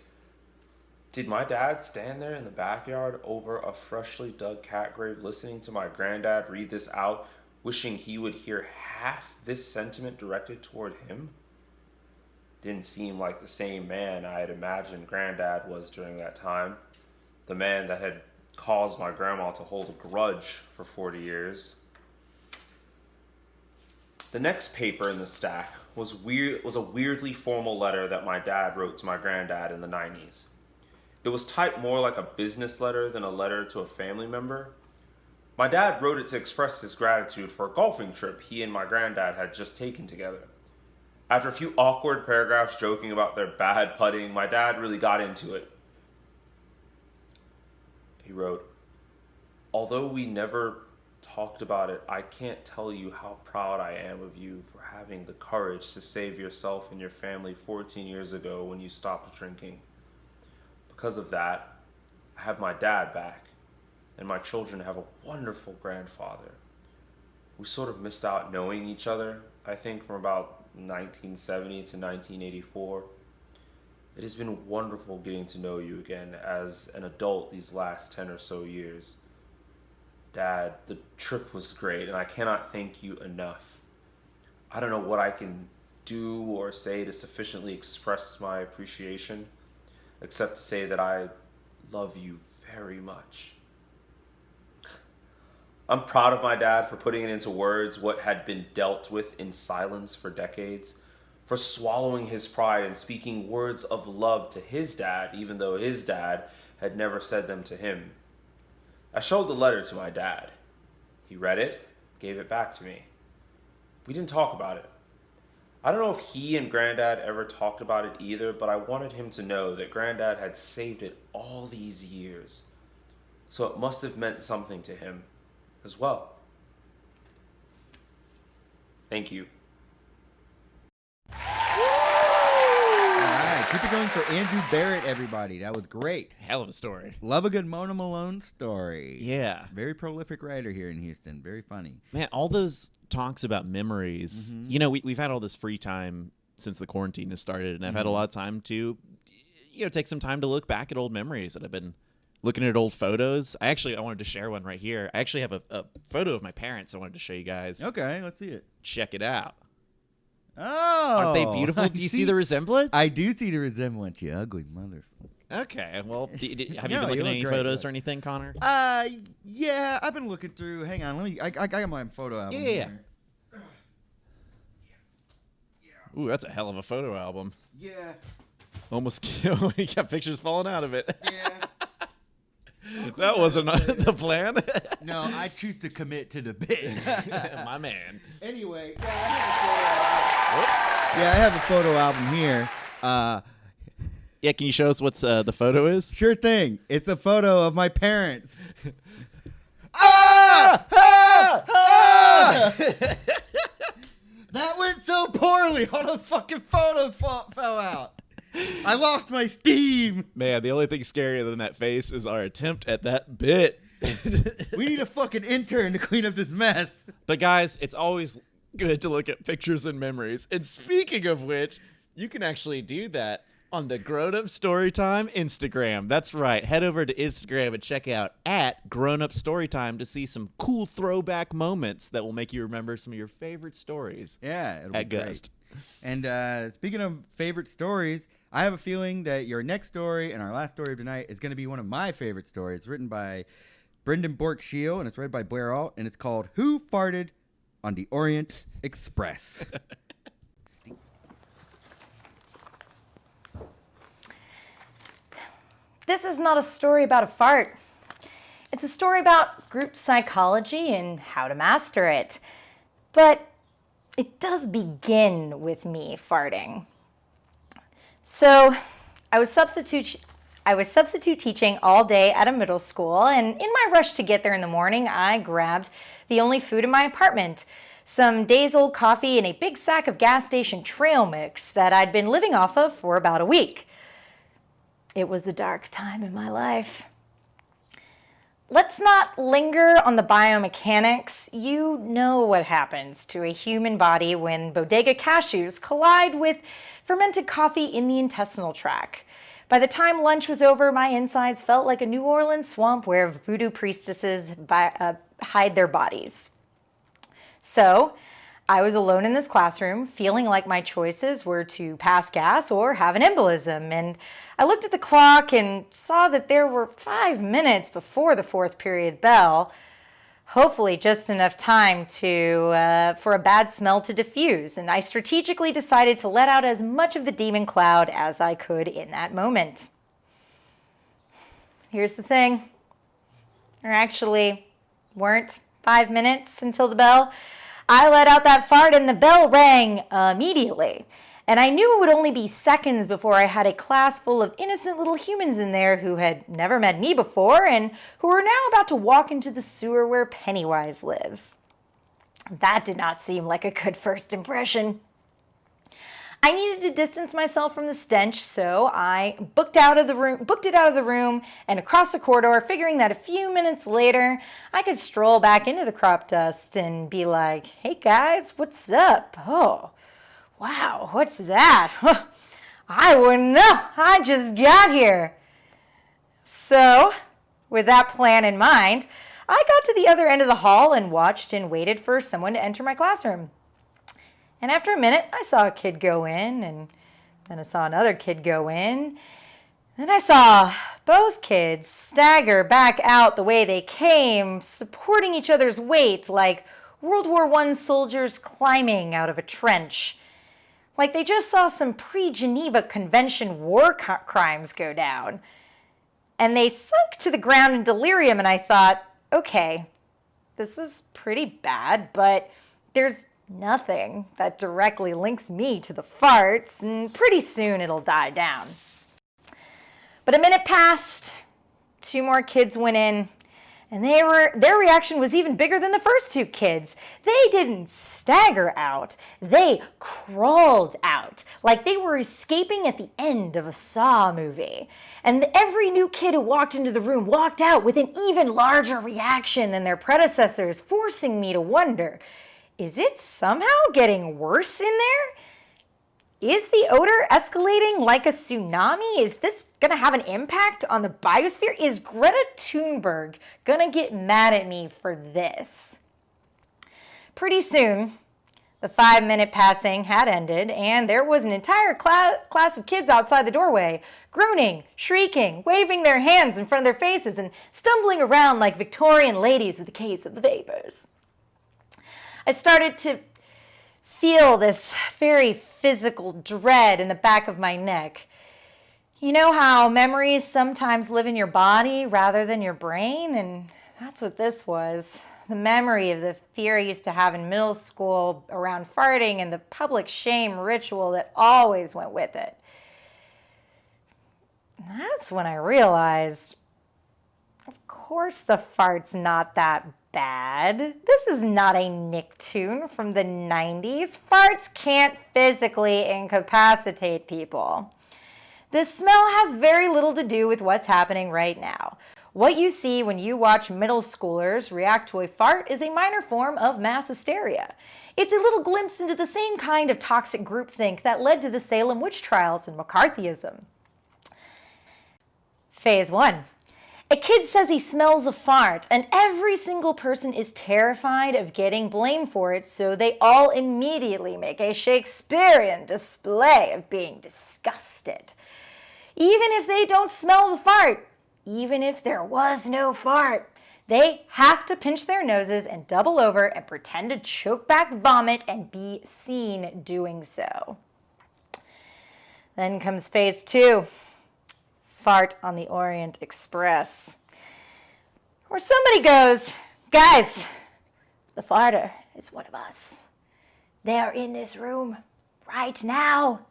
Did my dad stand there in the backyard over a freshly dug cat grave listening to my granddad read this out, wishing he would hear half this sentiment directed toward him? Didn't seem like the same man I had imagined Granddad was during that time. The man that had caused my grandma to hold a grudge for 40 years. The next paper in the stack was a weirdly formal letter that my dad wrote to my granddad in the 90s. It was typed more like a business letter than a letter to a family member. My dad wrote it to express his gratitude for a golfing trip he and my granddad had just taken together. After a few awkward paragraphs joking about their bad putting, my dad really got into it. He wrote, "Although we never talked about it, I can't tell you how proud I am of you for having the courage to save yourself and your family 14 years ago when you stopped drinking. Because of that, I have my dad back, and my children have a wonderful grandfather. We sort of missed out knowing each other, I think, from about 1970 to 1984. It has been wonderful getting to know you again as an adult these last 10 or so years. Dad, the trip was great, and I cannot thank you enough. I don't know what I can do or say to sufficiently express my appreciation, except to say that I love you very much." I'm proud of my dad for putting it into words what had been dealt with in silence for decades, for swallowing his pride and speaking words of love to his dad, even though his dad had never said them to him. I showed the letter to my dad. He read it, gave it back to me. We didn't talk about it. I don't know if he and Granddad ever talked about it either, but I wanted him to know that Granddad had saved it all these years. so it must have meant something to him as well. Thank you. Keep it going for Andrew Barrett, everybody. That was great. Hell of a story. Love a good Mona Malone story. Yeah. Very prolific writer here in Houston. Very funny. Man, all those talks about memories. Mm-hmm. You know, we've had all this free time since the quarantine has started, and I've had a lot of time to, take some time to look back at old memories. And I've been looking at old photos. I wanted to share one right here. I actually have a photo of my parents I wanted to show you guys. Okay, let's see it. Check it out. Oh. Aren't they beautiful? Do you see the resemblance? I do see the resemblance, you ugly mother. Okay, well, have you been you looking at look any great, photos or anything, Connor? Yeah, I've been looking through. Hang on, I got my photo album here. Ooh, that's a hell of a photo album. Yeah. Almost you got pictures falling out of it. Yeah. That wasn't the plan. No, I choose to commit to the bit. My man. Anyway, I have a photo album here. Yeah, can you show us what's the photo is? Sure thing. It's a photo of my parents. Ah! That went so poorly. All those fucking photos fell out. I lost my steam. Man, the only thing scarier than that face is our attempt at that bit. We need a fucking intern to clean up this mess. But guys, it's always good to look at pictures and memories. And speaking of which, you can actually do that on the Grown Up Storytime Instagram. That's right. Head over to Instagram and check out @GrownUpStorytime to see some cool throwback moments that will make you remember some of your favorite stories. Yeah, it'll be at great. GUST. And speaking of favorite stories, I have a feeling that your next story and our last story of tonight is going to be one of my favorite stories. It's written by Brendan Bourque-Sheil, and it's read by Blair Ault, and it's called Who Farted on the Orient Express. This is not a story about a fart. It's a story about group psychology and how to master it. But it does begin with me farting. So I was substitute teaching all day at a middle school, and in my rush to get there in the morning, I grabbed the only food in my apartment, some days-old coffee and a big sack of gas station trail mix that I'd been living off of for about a week. It was a dark time in my life. Let's not linger on the biomechanics. You know what happens to a human body when bodega cashews collide with fermented coffee in the intestinal tract. By the time lunch was over, my insides felt like a New Orleans swamp where voodoo priestesses hide their bodies. So I was alone in this classroom, feeling like my choices were to pass gas or have an embolism. And I looked at the clock and saw that there were 5 minutes before the fourth period bell. Hopefully just enough time for a bad smell to diffuse. And I strategically decided to let out as much of the demon cloud as I could in that moment. Here's the thing. There actually weren't 5 minutes until the bell. I let out that fart and the bell rang immediately. And I knew it would only be seconds before I had a class full of innocent little humans in there who had never met me before and who were now about to walk into the sewer where Pennywise lives. That did not seem like a good first impression. I needed to distance myself from the stench, so I booked it out of the room and across the corridor, figuring that a few minutes later, I could stroll back into the crop dust and be like, "Hey guys, what's up? Oh, wow, what's that? I wouldn't know, I just got here." So, with that plan in mind, I got to the other end of the hall and watched and waited for someone to enter my classroom. And after a minute, I saw a kid go in, and then I saw another kid go in. Then I saw both kids stagger back out the way they came, supporting each other's weight like World War I soldiers climbing out of a trench. Like they just saw some pre-Geneva Convention war crimes go down. And they sunk to the ground in delirium, and I thought, okay, this is pretty bad, but there's nothing that directly links me to the farts, and pretty soon it'll die down. But a minute passed, 2 more kids went in, And their reaction was even bigger than the first two kids. They didn't stagger out. They crawled out, like they were escaping at the end of a Saw movie. And every new kid who walked into the room walked out with an even larger reaction than their predecessors, forcing me to wonder, is it somehow getting worse in there? Is the odor escalating like a tsunami? Is this going to have an impact on the biosphere? Is Greta Thunberg going to get mad at me for this? Pretty soon, the 5-minute passing had ended, and there was an entire class of kids outside the doorway, groaning, shrieking, waving their hands in front of their faces, and stumbling around like Victorian ladies with a case of the vapors. I started to feel this very physical dread in the back of my neck. You know how memories sometimes live in your body rather than your brain? And that's what this was. The memory of the fear I used to have in middle school around farting and the public shame ritual that always went with it. And that's when I realized, of course the fart's not that bad. This is not a Nicktoon from the 90s. Farts can't physically incapacitate people. The smell has very little to do with what's happening right now. What you see when you watch middle schoolers react to a fart is a minor form of mass hysteria. It's a little glimpse into the same kind of toxic groupthink that led to the Salem witch trials and McCarthyism. Phase 1. A kid says he smells a fart, and every single person is terrified of getting blamed for it, so they all immediately make a Shakespearean display of being disgusted. Even if they don't smell the fart, even if there was no fart, they have to pinch their noses and double over and pretend to choke back vomit and be seen doing so. Then comes phase 2. Fart on the Orient Express, where somebody goes, guys, the farter is one of us. They're in this room right now.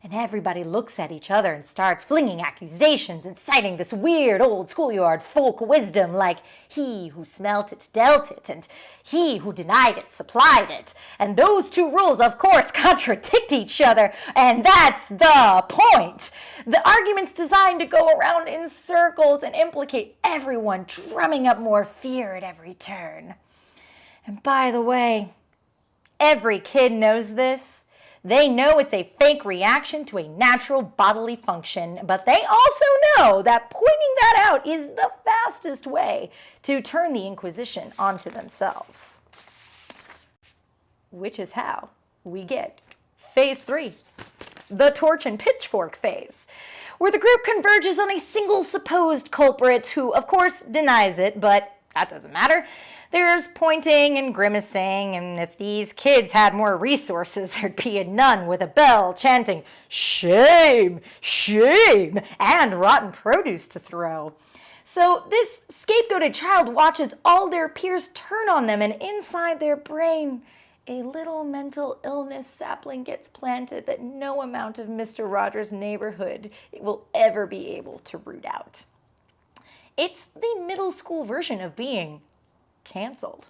And everybody looks at each other and starts flinging accusations and citing this weird old schoolyard folk wisdom like he who smelt it dealt it and he who denied it supplied it. And those two rules, of course, contradict each other, and that's the point. The argument's designed to go around in circles and implicate everyone, drumming up more fear at every turn. And by the way, every kid knows this. They know it's a fake reaction to a natural bodily function, but they also know that pointing that out is the fastest way to turn the Inquisition onto themselves. Which is how we get phase 3, the torch and pitchfork phase, where the group converges on a single supposed culprit who, of course, denies it, but that doesn't matter. There's pointing and grimacing, and if these kids had more resources, there'd be a nun with a bell chanting, shame, shame, and rotten produce to throw. So this scapegoated child watches all their peers turn on them, and inside their brain, a little mental illness sapling gets planted that no amount of Mr. Rogers' neighborhood will ever be able to root out. It's the middle school version of being canceled.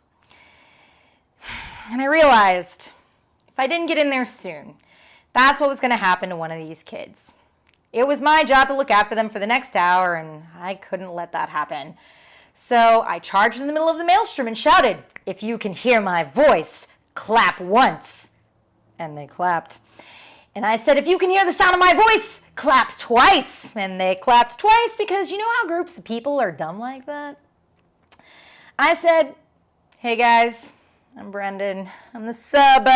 And I realized if I didn't get in there soon, that's what was going to happen to one of these kids. It was my job to look after them for the next hour, and I couldn't let that happen. So I charged in the middle of the maelstrom and shouted, "If you can hear my voice, clap once." And they clapped. And I said, "If you can hear the sound of my voice, clap twice." And they clapped twice because you know how groups of people are dumb like that? I said, "Hey guys, I'm Brendan. I'm the sub.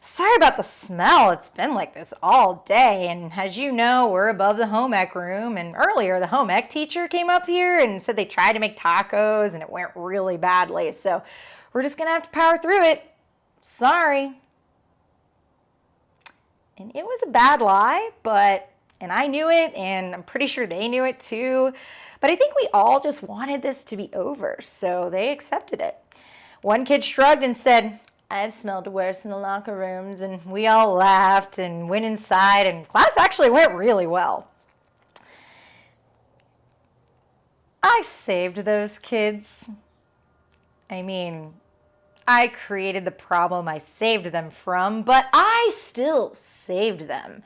Sorry about the smell. It's been like this all day. And as you know, we're above the home ec room. And earlier, the home ec teacher came up here and said they tried to make tacos and it went really badly. So we're just going to have to power through it. Sorry." And it was a bad lie, and I knew it, and I'm pretty sure they knew it too. But I think we all just wanted this to be over, so they accepted it. One kid shrugged and said, "I've smelled worse in the locker rooms," and we all laughed and went inside, and class actually went really well. I saved those kids. I mean, I created the problem I saved them from, but I still saved them.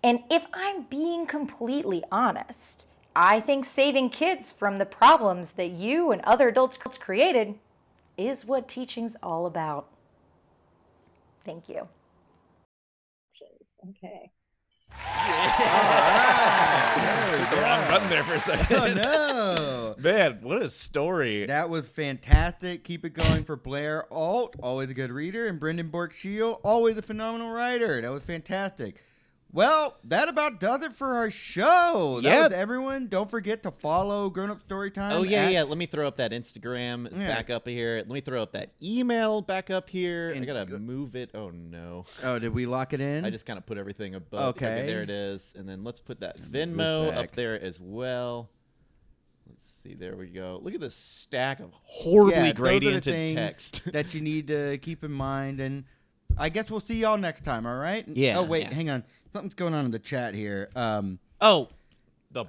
And if I'm being completely honest, I think saving kids from the problems that you and other adults created is what teaching's all about. Thank you. Okay. Hit the wrong button there for a second. Oh no. Man, what a story. That was fantastic. Keep it going for Blair Ault, always a good reader, and Brendan Bourque-Sheil, always a phenomenal writer. That was fantastic. Well, that about does it for our show. That was everyone. Don't forget to follow Grown Up Storytime. Oh, yeah. Let me throw up that Instagram. It's back up here. Let me throw up that email back up here. I got to move it. Oh, no. Oh, did we lock it in? I just kind of put everything above. Okay. There it is. And then let's put that Venmo up there as well. Let's see. There we go. Look at this stack of horribly gradiented text that you need to keep in mind. And I guess we'll see y'all next time, all right? Yeah. Oh, wait. Hang on. Something's going on in the chat here. The box. The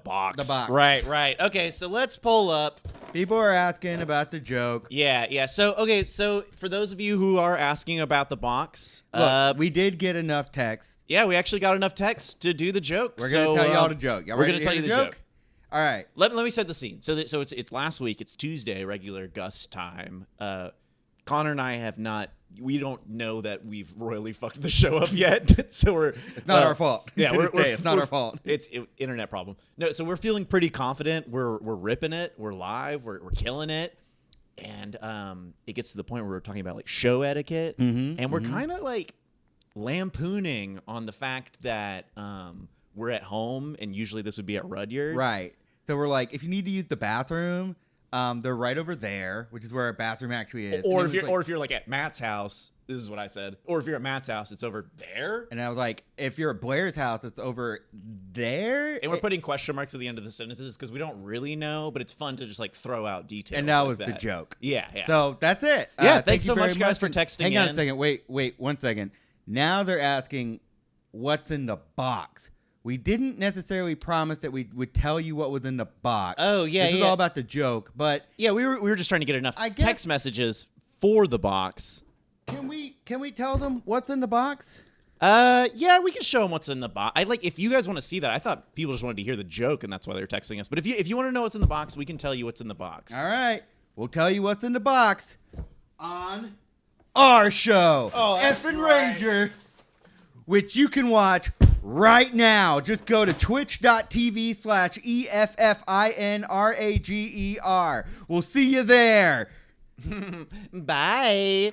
box. Right. Okay, so let's pull up. People are asking about the joke. Yeah. So for those of you who are asking about the box, look, we did get enough text. Yeah, we actually got enough text to do the joke. We're going to tell y'all the joke. We're going to tell you the joke. All right. Let me set the scene. So it's last week. It's Tuesday, regular GUST time. Connor and I we don't know that we've royally fucked the show up yet. So it's not our fault. Yeah, it's not our fault. It's internet problem. No, so we're feeling pretty confident. We're ripping it. We're live. We're killing it. And it gets to the point where we're talking about like show etiquette, and we're kind of like lampooning on the fact that we're at home, and usually this would be at Rudyard's. Right. So we're like, if you need to use the bathroom, they're right over there, which is where our bathroom actually is. Or if you're like at Matt's house, this is what I said. Or if you're at Matt's house, it's over there. And I was like, if you're at Blair's house, it's over there. And we're putting question marks at the end of the sentences because we don't really know, but it's fun to just like throw out details. And that like was the joke. Yeah. So that's it. Yeah. Thanks so much, guys, for texting. Hang on a second. Wait 1 second. Now they're asking, what's in the box? We didn't necessarily promise that we would tell you what was in the box. Oh, yeah, This is all about the joke, but... Yeah, we were just trying to get enough text messages for the box. Can we tell them what's in the box? Yeah, we can show them what's in the box. If you guys want to see that, I thought people just wanted to hear the joke, and that's why they were texting us. But if you want to know what's in the box, we can tell you what's in the box. All right. We'll tell you what's in the box on our show. Oh, Effin Ranger, which you can watch right now. Just go to twitch.tv/EFFINRAGER. We'll see you there. Bye.